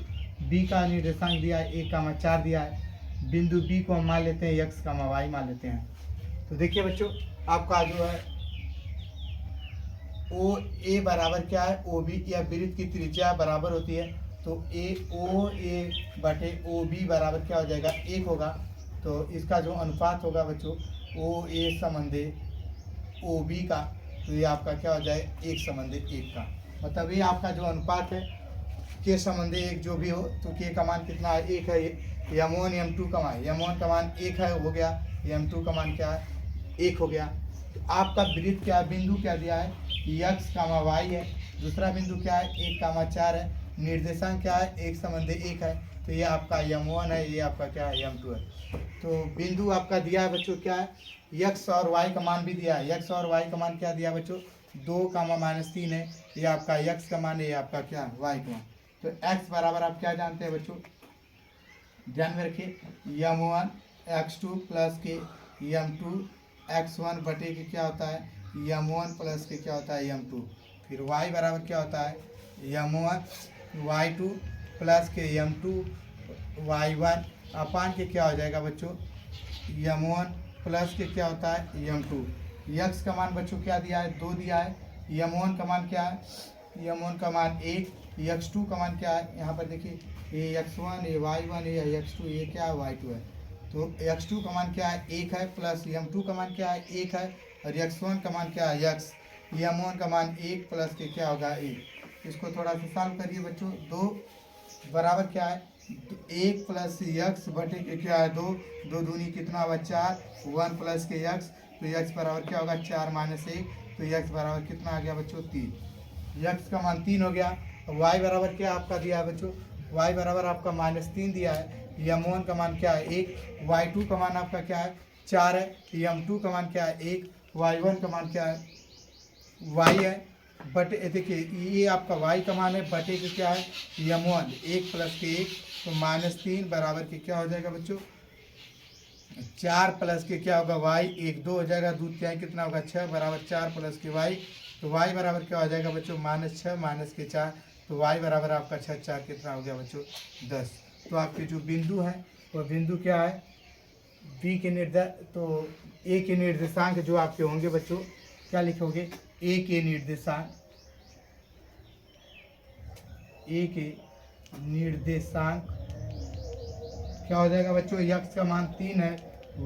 b का निर्देशांक दिया है 1,4 दिया है, बिंदु b को हम मान लेते हैं x, y मान लेते हैं। तो देखिए बच्चों आपका जो है ओ ए बराबर क्या है, ओ बी, या वृत्त की त्रिज्या बराबर होती है, तो ए बटे ओ बी बराबर क्या हो जाएगा 1 होगा। तो इसका जो अनुपात होगा बच्चों ओ ए संबंधी ओ बी का, तो ये आपका क्या हो जाए 1 संबंधी 1 का। मतलब ये आपका जो अनुपात है के संबंधी 1 जो भी हो, तो के का मान कितना है 1 है। m1 m2 का मान, m1 का मान 1 है हो गया, m2 का मान क्या है 1 हो गया। तो आपका वृत्त क्या है, बिंदु क्या दिया है x, y है, दूसरा बिंदु क्या है 1,4 है, निर्देशांक क्या है 1 संबंधी 1 है, तो ये आपका m1 है, ये आपका क्या है m2 है। तो बिंदु आपका दिया है बच्चों क्या है, x और y का मान भी दिया है, x और y का मान क्या दिया बच्चों 2,-3 है, ये आपका x का मान है, ये आपका क्या है y का मान। तो x बराबर आप क्या जानते हैं बच्चों, ध्यान में रखिए m1 x2 प्लस के m2 x1 बटे के क्या होता है m1 प्लस के क्या होता है m2। फिर y बराबर क्या होता है m1 y2 प्लस के m2 y1 अपान के क्या हो जाएगा बच्चों m1 प्लस के क्या होता है m2। x का मान बच्चों क्या दिया है 2 दिया है, m1 का मान क्या है m1 का मान 1, x2 का मान क्या है, यहाँ पर देखिए ये x1 ये y1 ये x2 ये क्या है y2 है। तो x2 का मान क्या है 1 है, प्लस m2 का मान क्या है 1 है, और x1 का मान क्या है x, m1 का मान 1 प्लस के क्या होगा 1। इसको थोड़ा सा सॉल्व करिए बच्चों, 2 बराबर क्या है 1 प्लस x बटे के क्या है 2, 2 दूनी कितना होगा 4, 1 प्लस के x, तो x बराबर क्या होगा 4 माइनस 1, तो x बराबर कितना आ गया बच्चों 3, x का मान 3 हो गया। y बराबर क्या आपका दिया है बच्चों, y बराबर आपका -3 दिया है, m1 का मान क्या है 1, y2 का मान आपका क्या है 4 है, m2 का मान क्या है 1, y1 का मान क्या है y है, बटे देखिए ये आपका y का मान है, बटे के क्या है m1 1 प्लस के 1, तो -3 बराबर के क्या हो जाएगा बच्चों 4 प्लस के क्या होगा y, 1 2 हो जाएगा, दूध क्या है कितना होगा 6 बराबर 4 प्लस के y, तो y बराबर क्या हो जाएगा बच्चों -6 माइनस के 4, तो y बराबर आपका 6 4 कितना हो गया बच्चों 10। तो आपके जो बिंदु है वो बिंदु क्या है बी के तो ए के निर्देशांक जो आपके होंगे बच्चों, क्या लिखोगे, ए के निर्देशांक, ए के निर्देशांक क्या हो जाएगा बच्चों, x का मान 3 है,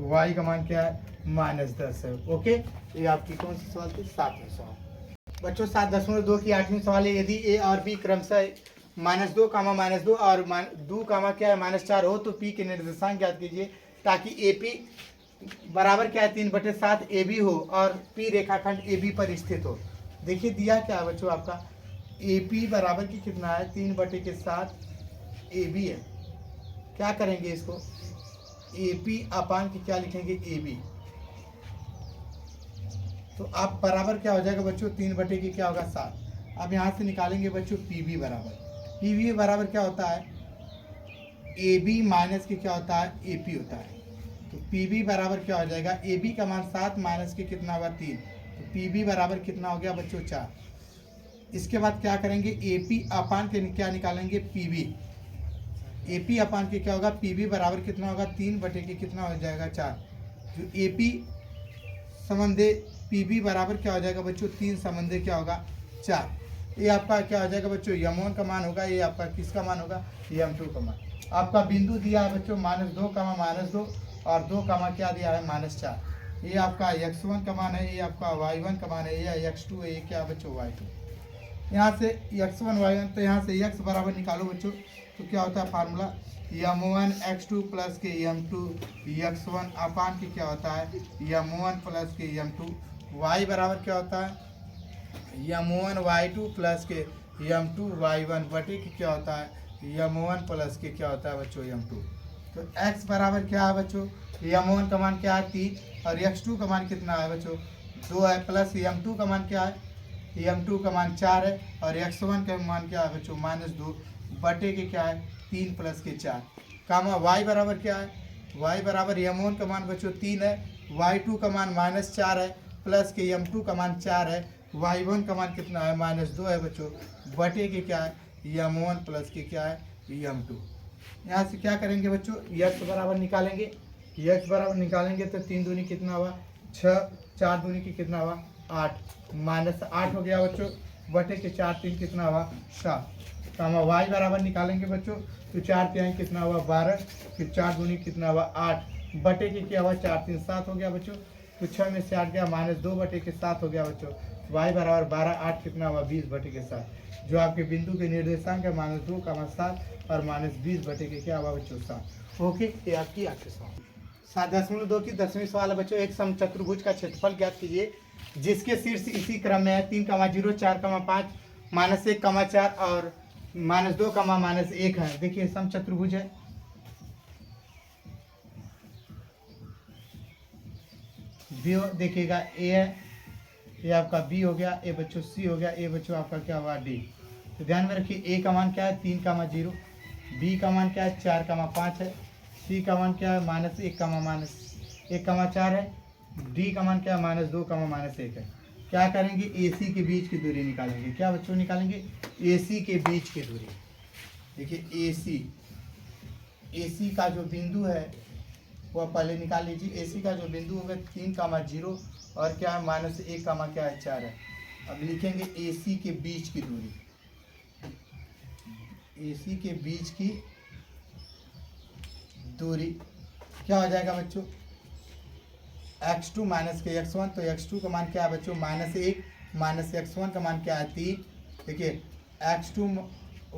y का मान क्या है, -10 है। ओके, ये आपकी कौन सी सवाल थी, 7वें सवाल। बच्चों 7.2 की 8वीं सवाल है, यदि a और b क्रमशः -2, -2 और 2, क्या है, -4 हो तो p के निर्देशांक ज्ञात कीजिए ताकि AP बराबर क्या है, 3/7 AB हो और p रेखाखंड AB पर स्थित हो। देखिए दिया क्या है बच्चों आपका, AP बराबर की कितना है, 3/7 AB है। क्या करेंगे इसको, AP अपान की क्या लिखेंगे, AB। तो आप बराबर क्या हो जाएगा बच्चों, 3/की क्या होगा, 7। अब यहाँ से निकालेंगे बच्चों PB बराबर, PB बराबर क्या होता है, AB माइनस के क्या होता है, AP होता है। तो PB बराबर क्या हो जाएगा, AB का मान 7 माइनस के कितना होगा, 3। तो PB बराबर कितना हो गया बच्चों, 4। इसके बाद क्या करेंगे, AP अपान के क्या निकालेंगे, PB। AP अपान के क्या होगा, PB बराबर कितना होगा, 3/के कितना हो जाएगा, 4। जो AP समंदे PB बराबर क्या हो जाएगा बच्चों, 3 समंदे क्या होगा, 4। ये आपका क्या हो जाएगा बच्चों, M1 का मान होगा, ये आपका किसका मान होगा, M2 का मान। आपका बिंदु दिया है बच्चों -2, -2 और 2, क्या दिया है, -4। ये आपका x1 का मान है, ये आपका y1 का मान है, ये x2 है, ये क्या बच्चों, y2। यहाँ से x1 y1, तो यहाँ से x बराबर निकालो बच्चों, तो क्या होता है फार्मूला, m1 x2 प्लस के m2 x1 अपान की क्या होता है, m1 प्लस के m2। y बराबर क्या होता है, m1 y2 प्लस के m2 y1 बटे की क्या होता है, m1 प्लस के क्या होता है बच्चों, m2। तो x बराबर क्या है बच्चों, m1 का मान क्या है, 3 और x2 का मान कितना है बच्चों, 2 है, प्लस m2 का मान क्या है, m2 का मान 4 है और x1 का मान क्या है बच्चों, -2 बटे के क्या है, 3 प्लस के 4, कामा y बराबर क्या है, y बराबर m1 का मान बच्चों 3 है, y2 का मान -4 है, प्लस के m2 का मान 4 है, y1 का मान कितना है, -2 है बच्चों, बटे के क्या है, m1 प्लस के क्या है, m2। यहाँ से क्या करेंगे बच्चों, x बराबर निकालेंगे, x बराबर निकालेंगे तो 3 दूनी कितना हुआ, 6, 4 दूनी की कितना हुआ, 8, -8 हो गया बच्चों, बटे के 4 3 कितना हुआ, 7। कामा y बराबर निकालेंगे बच्चों, तो 4 3 कितना हुआ, 12, फिर 4 दूनी कितना हुआ, 8, बटे के क्या हुआ, 4 3 7 हो गया बच्चों। तो 6 में से 8 गया, -2 बटे के 7 हो गया बच्चों। y बराबर 12, 8 कितना हुआ, 20 बटे के 7। जो आपके बिंदु के निर्देशांक है -2, 7 और -20 बटे के क्या हुआ बच्चों, 7। ओके, ये आपकी 8 सवाल। 7.2 की 10वीं सवाल है बच्चों, एक समचतुर्भुज का क्षेत्रफल ज्ञात कीजिए जिसके शीर्ष इसी क्रम में है, 3, 0, 4, 5, -1, 4 और -2, -1 है। देखिए समचतुर्भुज है, बी देखिएगा, ए है, ये आपका बी हो गया, ए बच्चों सी हो गया, ए बच्चों आपका क्या हुआ, डी। तो ध्यान में रखिए, ए का मान क्या है, 3, 0, बी का मान क्या है, 4, 5 है, सी का मान क्या है, -1, 4 है, डी का मान क्या है, -2, -1 है। क्या करेंगे, AC के बीच की दूरी निकालेंगे। क्या बच्चों निकालेंगे, AC के बीच की दूरी। देखिए AC का जो बिंदु है वह पहले निकाल लीजिए। AC का जो बिंदु होगा 3, 0 और क्या है, -1, क्या है, 4 है। अब लिखेंगे AC के बीच की दूरी, AC के बीच की दूरी क्या हो जाएगा बच्चों, x2 माइनस के x1। तो x2 का मान क्या है बच्चों, -1 -x1 का मान क्या है, 3। देखिए x2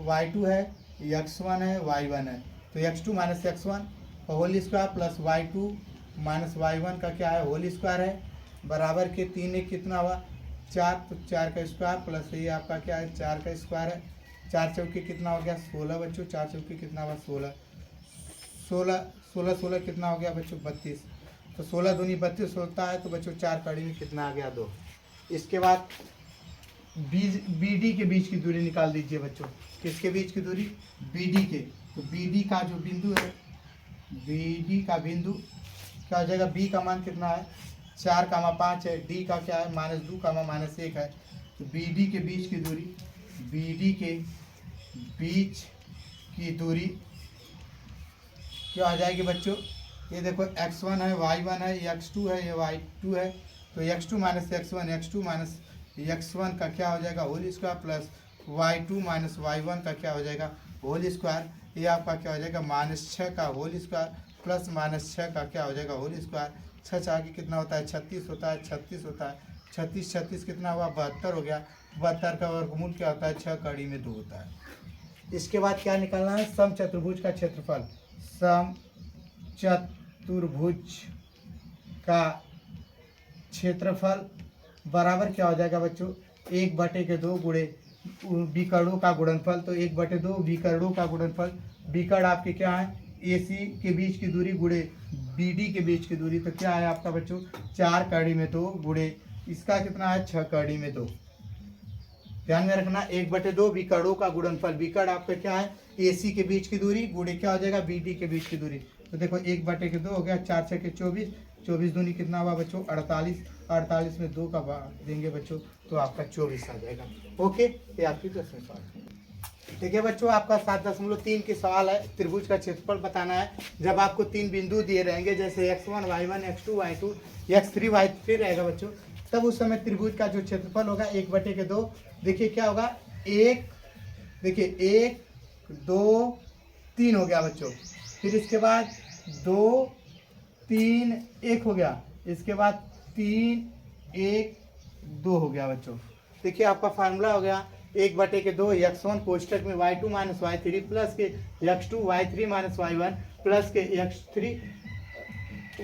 y2 है, x1 है, y1 है। तो x2 minus x1 whole square plus y2 minus y1 का क्या है, होल स्क्वायर है, बराबर के 3 एक कितना हुआ, 4। तो 4 का स्क्वायर प्लस ये आपका क्या है, 4 का स्क्वायर है, 4 चौके कितना हो गया, 16 बच्चों, 4 चौके कितना हुआ, 16 16 कितना हो गया बच्चों, 32। तो 16 दूनी 32 होता है, तो बच्चों 4 कड़ी में कितना आ गया, 2। इसके बाद BD के बीच की दूरी निकाल दीजिए बच्चों। किसके बीच की दूरी, BD के। तो BD का जो बिंदु है, BD का बिंदु क्या हो जाएगा, B का मान कितना है, 4, 5 है, D का क्या है, -2, -1 है। तो BD के बीच की दूरी, BD के बीच की दूरी क्या आ जाएगी बच्चों, ये देखो x1 है, y1 है, x2 है, ये y2 है। तो x2 minus x1 minus x1 का क्या हो जाएगा whole square plus y2 minus y1 का क्या हो जाएगा होल स्क्वायर। ये आपका क्या हो जाएगा -6 का होल स्क्वायर प्लस -6 का क्या हो जाएगा होल स्क्वायर। 6 चार की कितना होता है 36 होता है, 36 होता है, 36 36 कितना हुआ 72 हो गया। 72 का वर्गमूल क्या होता है 6 कड़ी में 2 होता है। इसके बाद क्या निकालना है सम चतुर्भुज का क्षेत्रफल। सम चतुर्भुज का क्षेत्रफल बराबर क्या हो जाएगा बच्चों 1/2 गुणे विकर्णों का गुणनफल। तो 1/2 विकर्णों का गुणनफल। विकर्ण आपके क्या है AC के बीच की दूरी गुणे BD के बीच की दूरी। तो क्या है आपका बच्चों 4 कड़ी में 2 गुणे इसका कितना है 6 कड़ी में 2। ध्यान में रखना 1/2 विकर्णों का गुणनफल। विकर्ण आपका क्या है AC के बीच की दूरी गुणे क्या हो जाएगा BD के बीच की दूरी। तो देखो 1/2 हो गया 4 6 के 24, 24 दूनी कितना हुआ बच्चों 48, 48 में 2 का भाग देंगे बच्चों तो आपका 24 आ जाएगा। ओके ये आपकी 10वें सवाल। देखिए बच्चों आपका 7.3 के सवाल है। त्रिभुज का क्षेत्रफल बताना है। जब आपको 3 बिंदु दिए रहेंगे जैसे x1 y1 x2 y2 x3 y3 रहेगा बच्चों, तब उस समय त्रिभुज का जो क्षेत्रफल होगा 1/2। देखिए क्या होगा 1, देखिए 1 2 3 हो गया बच्चों। फिर इसके बाद 2 3 1 हो गया। इसके बाद 3 1 2 हो गया बच्चों। देखिए आपका फार्मूला हो गया 1/2 x1 कोष्टक में y2 माइनस y3 प्लस के x2 y3 minus y1 plus के x3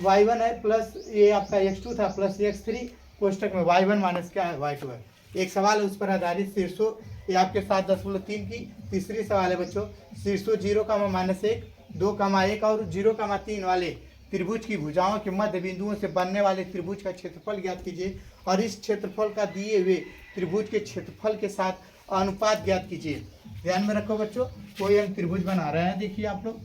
y1 है प्लस ये आपका x2 था प्लस x3 कोष्टक में y1 माइनस क्या है y2 है। एक सवाल है उस पर आधारित शीर्षों। ये आपके 7.3 की तीसरी सवाल है बच्चों। शीर्षों 0, -1 2, 1 और 0, 3 वाले त्रिभुज की भुजाओं के मध्य बिंदुओं से बनने वाले त्रिभुज का क्षेत्रफल ज्ञात कीजिए और इस क्षेत्रफल का दिए हुए त्रिभुज के क्षेत्रफल के साथ अनुपात ज्ञात कीजिए। ध्यान में रखो बच्चों कोई हम त्रिभुज बना रहे हैं। देखिए आप लोग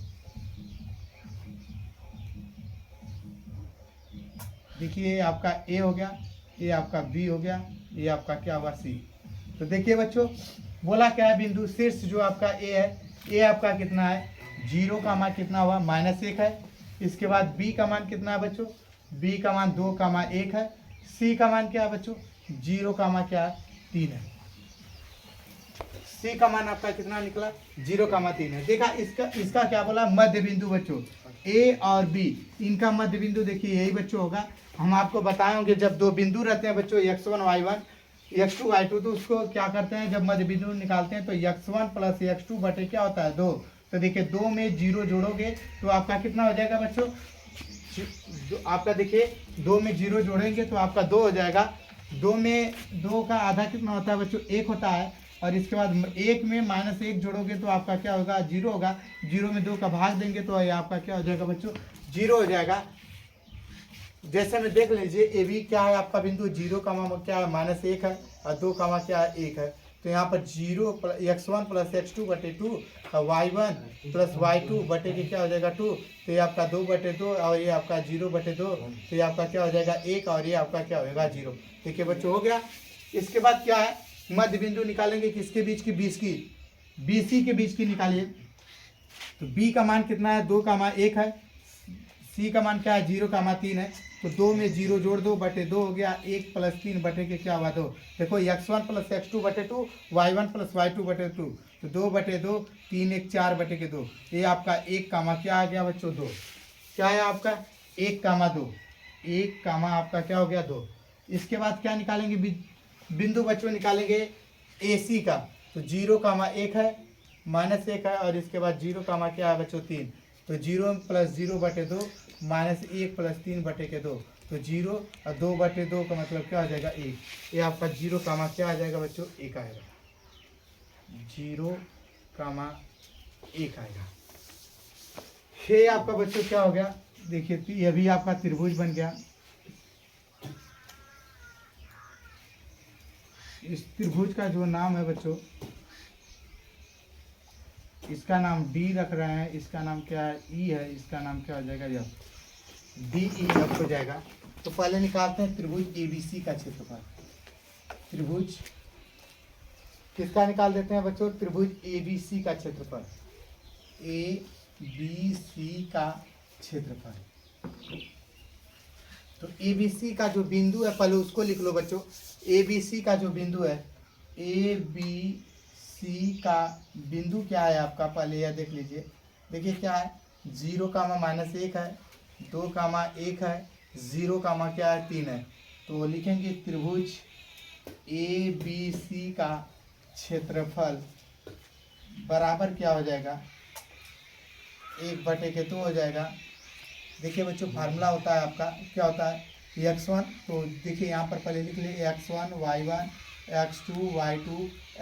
देखिए आपका A हो गया, ये आपका B हो गया, ये आपका क्या हुआ C। तो देखिए बच्चों बोला क्या है बिंदु शीर्ष जो आपका A है, A आपका कितना है 0 का मान कितना हुआ -1 है। इसके बाद B का मान कितना है बच्चों B का मान 2, 1 है। C का मान क्या है बच्चों 0 का मान क्या है 3 है। C का मान आपका कितना निकला 0, 3 है। देखा इसका क्या बोला मध्य बिंदु बच्चों A और B इनका मध्य बिंदु देखिए यही बच्चों होगा। हम आपको बताएंगे जब 2 बिंदु रहते हैं बच्चों x1 y1 x2 y2 तो उसको क्या करते हैं जब मध्य बिंदु निकालते हैं तो x1 प्लस x2 बटे क्या होता है 2। तो देखिए 2 में 0 जोड़ोगे तो आपका कितना हो जाएगा बच्चों आपका देखिए 2 में 0 जोड़ेंगे तो आपका 2 हो जाएगा। 2 में 2 का आधा कितना होता है बच्चों 1 होता है। और इसके बाद 1 में -1 जोड़ोगे तो आपका क्या होगा 0 होगा। 0 में 2 का भाग देंगे तो ये आपका क्या हो जाएगा बच्चों 0 हो जाएगा। जैसे में देख लीजिए ए बी क्या है आपका बिंदु 0 का मान क्या है -1 है और 2 का मान क्या है 1 है। तो यहाँ पर 0 x1 प्लस x2 बटे 2 और y1 प्लस y2 बटे के क्या हो जाएगा 2। तो ये आपका 2/2 और ये आपका 0/2 तो ये आपका क्या हो जाएगा 1 और ये आपका क्या होगा 0। देखिए बच्चों हो गया। इसके बाद क्या है मध्य बिंदु निकालेंगे किसके बीच की BC के बीच की निकालिए। तो B का मान कितना है 2 का मान 1 है। C का मान क्या है 0 का मान 3 है। तो 2 में 0 जोड़ 2/2 हो गया 1 प्लस 3 बटे के क्या हुआ 2। देखो x1 प्लस x2 बटे 2 y1 प्लस y2 बटे 2 तो 2/2 3 1 4 बटे के 2 ये आपका 1 कामा क्या आ गया बच्चों 2। क्या है आपका 1 कामा 2 1 कामा आपका क्या हो गया 2। इसके बाद क्या निकालेंगे बिंदु बच्चों निकालेंगे AC का। तो 0 कामा 1 है -1 है और इसके बाद 0 कामा क्या है बच्चों 3। तो 0 प्लस 0/2 -1 प्लस 3 बटे के 2 तो 0 और 2/2 का मतलब क्या हो जाएगा 1। ये आपका 0 कामा क्या आ जाएगा बच्चों 1 आएगा 0 कामा 1 आएगा। ये आपका बच्चों क्या हो गया देखिए ये भी आपका त्रिभुज बन गया। इस त्रिभुज का जो नाम है बच्चों इसका नाम D रख रहे हैं। इसका नाम क्या है E है। इसका नाम क्या हो जाएगा F DEF हो जाएगा। तो पहले निकालते हैं त्रिभुज ABC का क्षेत्रफल। त्रिभुज किसका निकाल देते हैं बच्चों त्रिभुज ABC का क्षेत्रफल। ABC का क्षेत्रफल तो ए बी सी का जो बिंदु है पहले उसको लिख लो बच्चों। ए बी सी का जो बिंदु है, ए बी सी का बिंदु क्या है आपका, पहले यह देख लीजिए। देखिए क्या है, 0, -1 है, 2, 1 है, 0, क्या है 3 है। तो लिखेंगे त्रिभुज ए बी सी का क्षेत्रफल बराबर क्या हो जाएगा, 1/2 हो जाएगा। देखिए बच्चों फार्मूला होता है आपका, क्या होता है, x1। तो देखिए यहाँ पर पहले लिख लिए x1 y1 x2 y2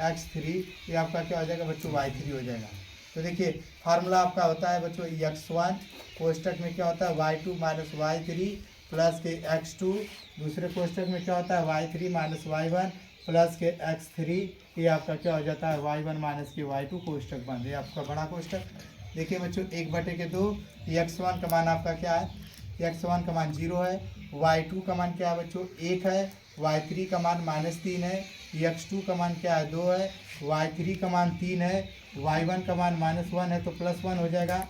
x3, ये आपका क्या हो जाएगा बच्चों, y3 हो जाएगा। तो देखिए फार्मूला आपका होता है बच्चों x1 कोष्टक में क्या होता है y2 - y3 प्लस के x2, दूसरे कोष्टक में क्या होता है y3 - y1 प्लस के x3, ये आपका क्या हो जाता है y1 - के y2 कोष्टक बंद, ये आपका बड़ा कोष्टक। देखिए बच्चों 1/2, x1 का मान आपका क्या है, x1 का मान 0 है, y2 का मान क्या है बच्चों 1 है, y3 का मान -3 है, x2 का मान क्या है 2 है, y3 का मान 3 है, y1 का मान -1 है तो +1 हो जाएगा।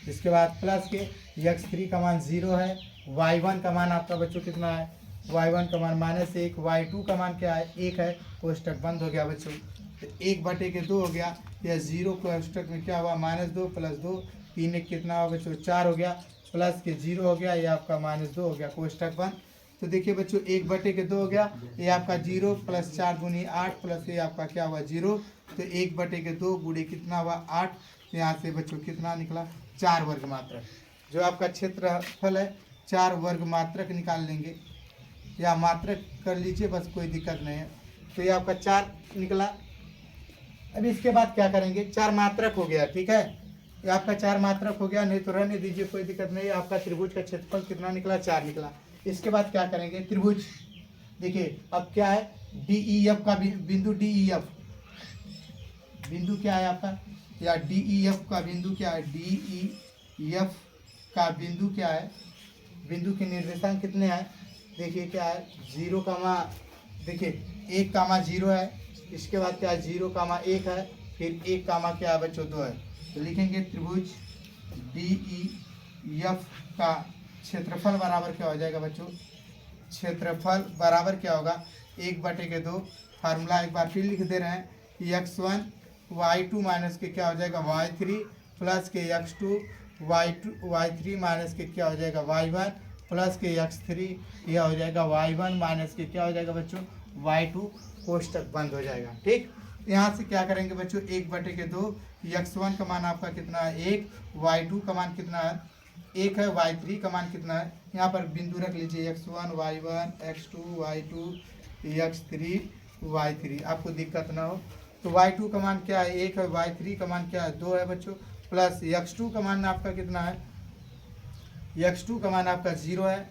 इसके बाद प्लस के x3 का मान 0 है, y1 का मान आपका बच्चों कितना है, y1 का मान -1, y2 का मान क्या है 1 है, कोष्टक बंद हो गया बच्चों। तो 1/2 हो गया, या 0 कोष्टक में क्या हुआ -2 + 2, 3 कितना हुआ बच्चों 4 हो गया, प्लस के 0 हो गया, ये आपका -2 हो गया, कोष्टक बंद। तो देखिए बच्चों 1/2 हो गया, ये आपका 0 + 4 दूनी 8 प्लस ये आपका क्या हुआ 0, तो 1/2 गुणे कितना हुआ 8, यहाँ से बच्चों कितना निकला 4 वर्ग मात्रक। जो आपका क्षेत्रफल है 4 वर्ग मात्रक निकाल लेंगे, या मात्रक कर लीजिए बस, कोई दिक्कत नहीं है। तो ये आपका 4 निकला। अब इसके बाद क्या करेंगे, 4 मात्रक हो गया, ठीक है, ये आपका 4 मात्रक हो गया, नहीं तो रहने दीजिए कोई दिक्कत नहीं। आपका त्रिभुज का क्षेत्रफल कितना निकला 4 निकला। इसके बाद क्या करेंगे, त्रिभुज देखिए अब क्या है, डी ई एफ का बिंदु, डी ई एफ बिंदु क्या है आपका, या डी ई एफ का बिंदु क्या है, डी ई एफ का बिंदु क्या है, बिंदु के निर्देशांक कितने हैं, देखिए क्या है 0, देखिए 1, 0 है, इसके बाद क्या है 0, 1 है, फिर 1, क्या है बच्चों 2 है। तो लिखेंगे त्रिभुज डी ई एफ का क्षेत्रफल बराबर क्या हो जाएगा बच्चों, क्षेत्रफल बराबर क्या होगा 1/2। फार्मूला एक बार फिर लिख दे रहे हैं, x1 y2 माइनस के क्या हो जाएगा y3 प्लस के x2 y3 माइनस के क्या हो जाएगा y1 प्लस के x3, यह हो जाएगा y1 माइनस के क्या हो जाएगा बच्चों y2, कोष्टक बंद हो जाएगा। ठीक, यहाँ से क्या करेंगे बच्चों 1/2, x1 का मान आपका कितना है 1, y2 का मान कितना है 1 है, y3 का मान कितना है, यहाँ पर बिंदु रख लीजिए x1 y1 x2 y2 x3 y3, आपको दिक्कत ना हो। तो y2 का मान क्या है 1 है, y3 का मान क्या है 2 है बच्चों, प्लस x2 का मान आपका कितना है, x2 का मान आपका 0 है,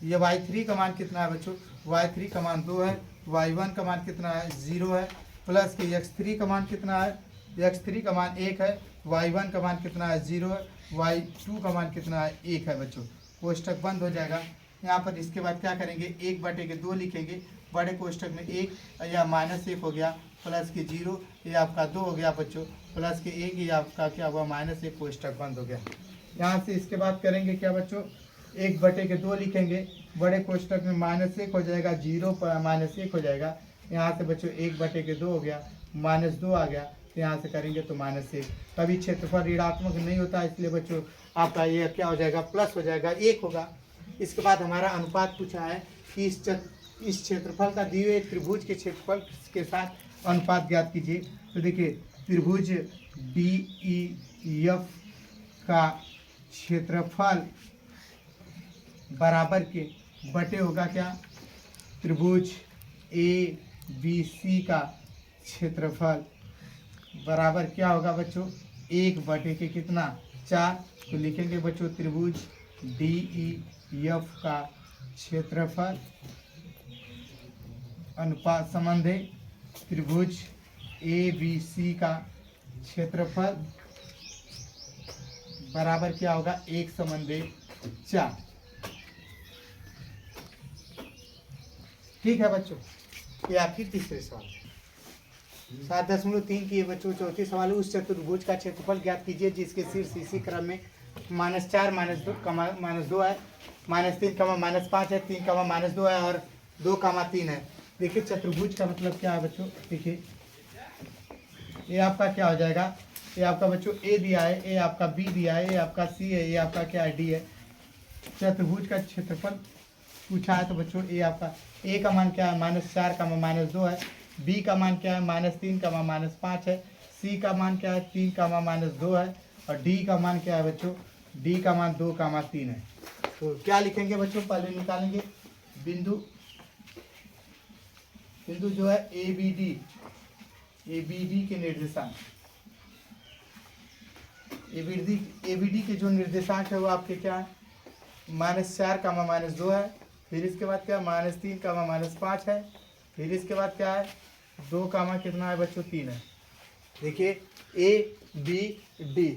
ये y3 का मान कितना है बच्चों, y3 का मान 2 है, y1 का मान कितना है 0 है, प्लस के x3 का मान कितना है, x3 का मान 1 है, y1 का मान कितना है 0 है, y2 का मान कितना है 1 है बच्चों, कोष्टक बंद हो जाएगा। यहाँ पर इसके बाद क्या करेंगे 1/2 लिखेंगे, बड़े कोष्टक में 1 या -1 हो गया, प्लस के 0 ये आपका 2 हो गया बच्चों, प्लस के 1 ये आपका क्या हुआ -1, कोष्टक बंद हो गया। यहाँ से इसके बाद करेंगे क्या बच्चों 1/2 लिखेंगे, बड़े कोष्टक में -1 हो जाएगा, 0 -1 हो जाएगा, यहाँ से बच्चों 1/2 हो गया, -2 आ गया, तो यहाँ से करेंगे तो -1। कभी क्षेत्रफल ऋणात्मक नहीं होता, इसलिए बच्चों आपका ये क्या हो जाएगा प्लस हो जाएगा, 1 होगा। इसके बाद हमारा अनुपात पूछा है कि इस क्षेत्रफल का दिए हुए त्रिभुज के क्षेत्रफल के साथ अनुपात ज्ञात कीजिए। तो देखिए त्रिभुज डी ई एफ का क्षेत्रफल बराबर के बटे होगा क्या, त्रिभुज ए बी सी का क्षेत्रफल बराबर क्या होगा बच्चों 1/4 कितना 4। तो लिखेंगे बच्चों त्रिभुज डी ई एफ का क्षेत्रफल अनुपात संबंध है त्रिभुज ए बी सी का क्षेत्रफल बराबर क्या होगा 1/4। ठीक है बच्चों, ये आपकी तीसरे सवाल 7.3 की है बच्चों। चौथी सवाल, उस चतुर्भुज का क्षेत्रफल ज्ञात कीजिए जिसके शीर्ष इसी क्रम में -4 -2 है, -3 -5 है, 3 -2 है और 2 3 है। देखिए चतुर्भुज का मतलब क्या है बच्चों, देखिए ये आपका क्या हो जाएगा, ये आपका बच्चों ए दिया है, ये आपका बी दिया है, ये आपका सी है, ये आपका क्या है डी है। चतुर्भुज का क्षेत्रफल पूछा है तो बच्चों ये आपका ए का मान क्या है -4 -2 है, बी का मान क्या है -3 -5 है, सी का मान क्या है 3 -2 है और डी का मान क्या है बच्चों, डी का मान 2 3 है। तो क्या लिखेंगे बच्चों, पहले निकालेंगे बिंदु, बिंदु जो है ए बी डी के निर्देशांक, ए बी डी के जो निर्देशांक है वो आपके क्या है -4 -2 है, फिर इसके बाद क्या -3 -5 है, फिर इसके बाद क्या है 2 कितना है बच्चों 3 है। देखिए ए बी डी,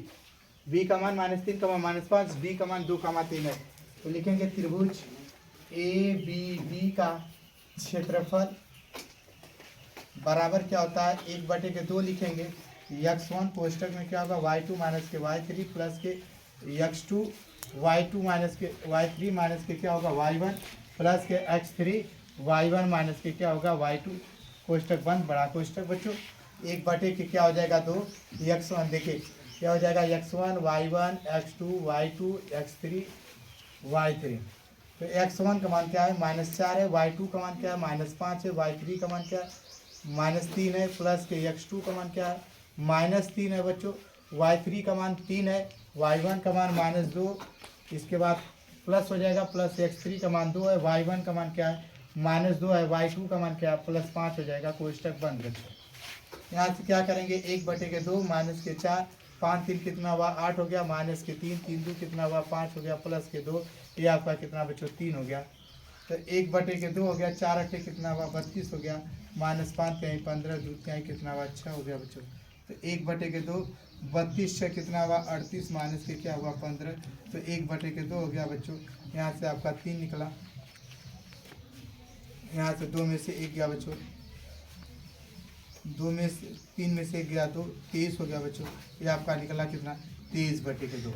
बी का मान -3 -5, डी का मान 2 3 है। तो लिखेंगे त्रिभुज ए बी डी का क्षेत्रफल बराबर क्या होता है 1/2 लिखेंगे, x1 कोष्टक में क्या होगा y2 माइनस के y3 प्लस के x2 y2 माइनस के y3 माइनस के क्या होगा y1 प्लस के x3 y1 माइनस के क्या होगा y2 कोष्टक बंद बड़ा कोष्टक। बच्चों 1/2 क्या हो जाएगा 2 x1, देखिए क्या हो जाएगा x1 y1 x2 y2 x3 y3। तो x1 का मान क्या है -4 है, y2 का मान क्या है -5 है, y3 का मान क्या है -3 है, प्लस के x2 का मान क्या है -3 है बच्चों, y3 का मान 3 है, y1 का मान -2, इसके बाद प्लस हो जाएगा प्लस x3 का मान 2 है, y1 का मान क्या है -2 है, y2 का मान क्या है +5 हो जाएगा, कोष्टक बंद बच्चों। यहाँ से क्या करेंगे 1/2 माइनस के 4, 5 3 कितना हुआ 8 हो गया, माइनस के 3 3 2 कितना हुआ 5 हो गया, प्लस के 2 ये आपका कितना बच्चों 3 हो गया। तो 1/2 हो गया, 4 8 कितना हुआ 32 हो गया, -5 कहीं 15 2 कहीं कितना हुआ 6 हो गया बच्चों। तो 1/2 32 6 कितना हुआ 38, माइनस के क्या हुआ 15, तो 1/2 हो गया बच्चों। यहाँ से आपका 3 निकला, यहाँ से 2 में से 1 गया बच्चों, 3 में से 1 गया तो 23 हो गया बच्चों। ये आपका निकला कितना 23/2,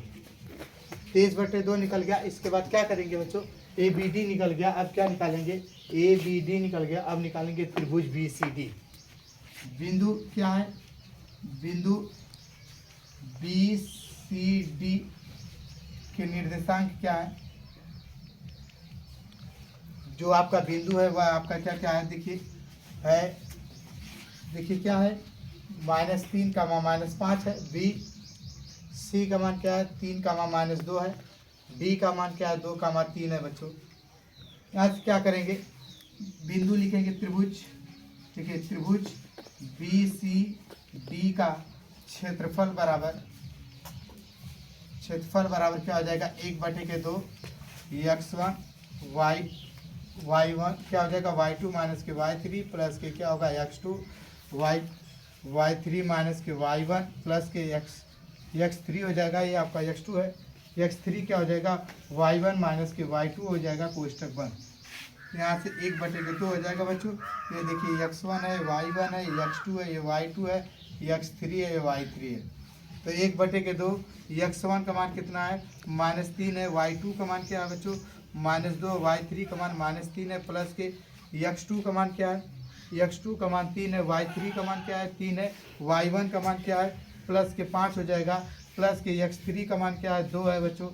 23/2 निकल गया। इसके बाद क्या करेंगे बच्चों, ए बी डी निकल गया, अब क्या निकालेंगे ए बी डी निकल गया, अब निकालेंगे त्रिभुज बी सी डी। बिंदु क्या है, बिंदु बी सी डी के निर्देशांक क्या है, जो आपका बिंदु है वह आपका क्या क्या है देखिए है, देखिए क्या है -3 -5 है, बी सी का मान क्या है 3 -2 है, डी का मान क्या है 2 3 है बच्चों। यहाँ से क्या करेंगे बिंदु लिखेंगे त्रिभुज, देखिए त्रिभुज बी सी डी का क्षेत्रफल बराबर क्या हो जाएगा 1/2 x1 y1 क्या हो जाएगा y2 माइनस के y3 प्लस के क्या होगा x2 y3 माइनस के y1 प्लस के x3 हो जाएगा, ये आपका x2 है, x3 क्या हो जाएगा y1 माइनस के y2 हो जाएगा, कोष्टक बंद। यहाँ से 1/2 हो जाएगा बच्चों। ये देखिए x1 है, y1 है, x2 है, ये y2 है, x3 है, ये y3 है। तो 1/2 x1 का मान कितना है -3 है, y2 का मान क्या है बच्चों -2, y3 का मान -3 है, प्लस के x2 का मान क्या है, x2 का मान 3 है, y3 का मान क्या है 3 है, y1 का मान क्या है प्लस के 5 हो जाएगा, प्लस के x3 का मान क्या है 2 है बच्चों,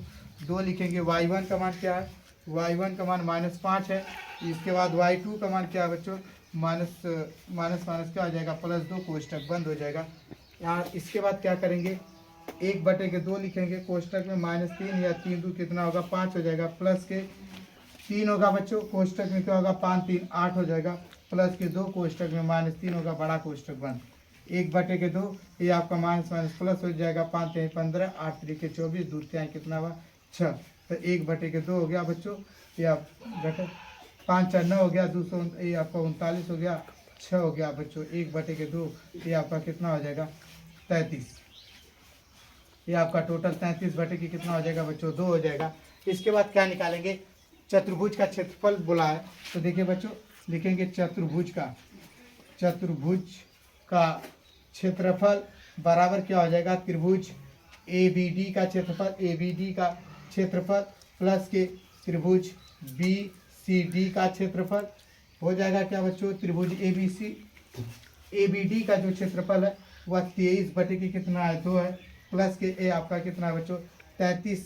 2 लिखेंगे, y1 का मान क्या है y1 का मान -5 है, इसके बाद y2 का मान क्या है बच्चों माइनस क्या हो जाएगा +2, कोष्टक बंद हो जाएगा। यहाँ इसके बाद क्या करेंगे 1/2 लिखेंगे, कोष्टक में -3 या 3 2 कितना होगा 5 हो जाएगा, प्लस के 3 होगा बच्चों, कोष्टक में क्या होगा 5 3 8 हो जाएगा, प्लस के 2 कोष्टक में -3 होगा, बड़ा कोष्टक बंद। 1/2 ये आपका माइनस प्लस हो जाएगा, 5 3 15 8 3 24 2 3 कितना हुआ 6, तो 1/2 हो गया बच्चों। ये आप देखो 5 4 9 हो गया, 200 ये आपका 39 हो गया, 6 हो गया बच्चों। 1/2 ये आपका कितना हो जाएगा 33, ये आपका टोटल 33/2 कितना हो जाएगा बच्चों 2 हो जाएगा। इसके बाद क्या निकालेंगे चतुर्भुज का क्षेत्रफल बोला है, तो देखिए बच्चों लिखेंगे चतुर्भुज का क्षेत्रफल बराबर क्या हो जाएगा त्रिभुज ए बी डी का क्षेत्रफल प्लस के त्रिभुज बी सी डी का क्षेत्रफल हो जाएगा क्या बच्चों, त्रिभुज ए बी डी का जो क्षेत्रफल है वह 23 बटे के कितना है 2 है, प्लस के ए आपका कितना है बच्चों 33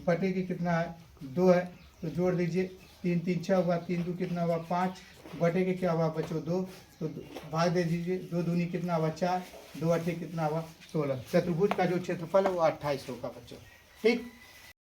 बटे के कितना है 2 है। तो जोड़ दीजिए 3 3 6 हुआ, 3 2 कितना हुआ 5 बटे के क्या हुआ बच्चों 2, तो भाग दे दीजिए, 2 दूनी कितना हुआ 4, 2 अट्ठे कितना हुआ 16। चतुर्भुज का जो क्षेत्रफल है वो 28 होगा बच्चों। ठीक।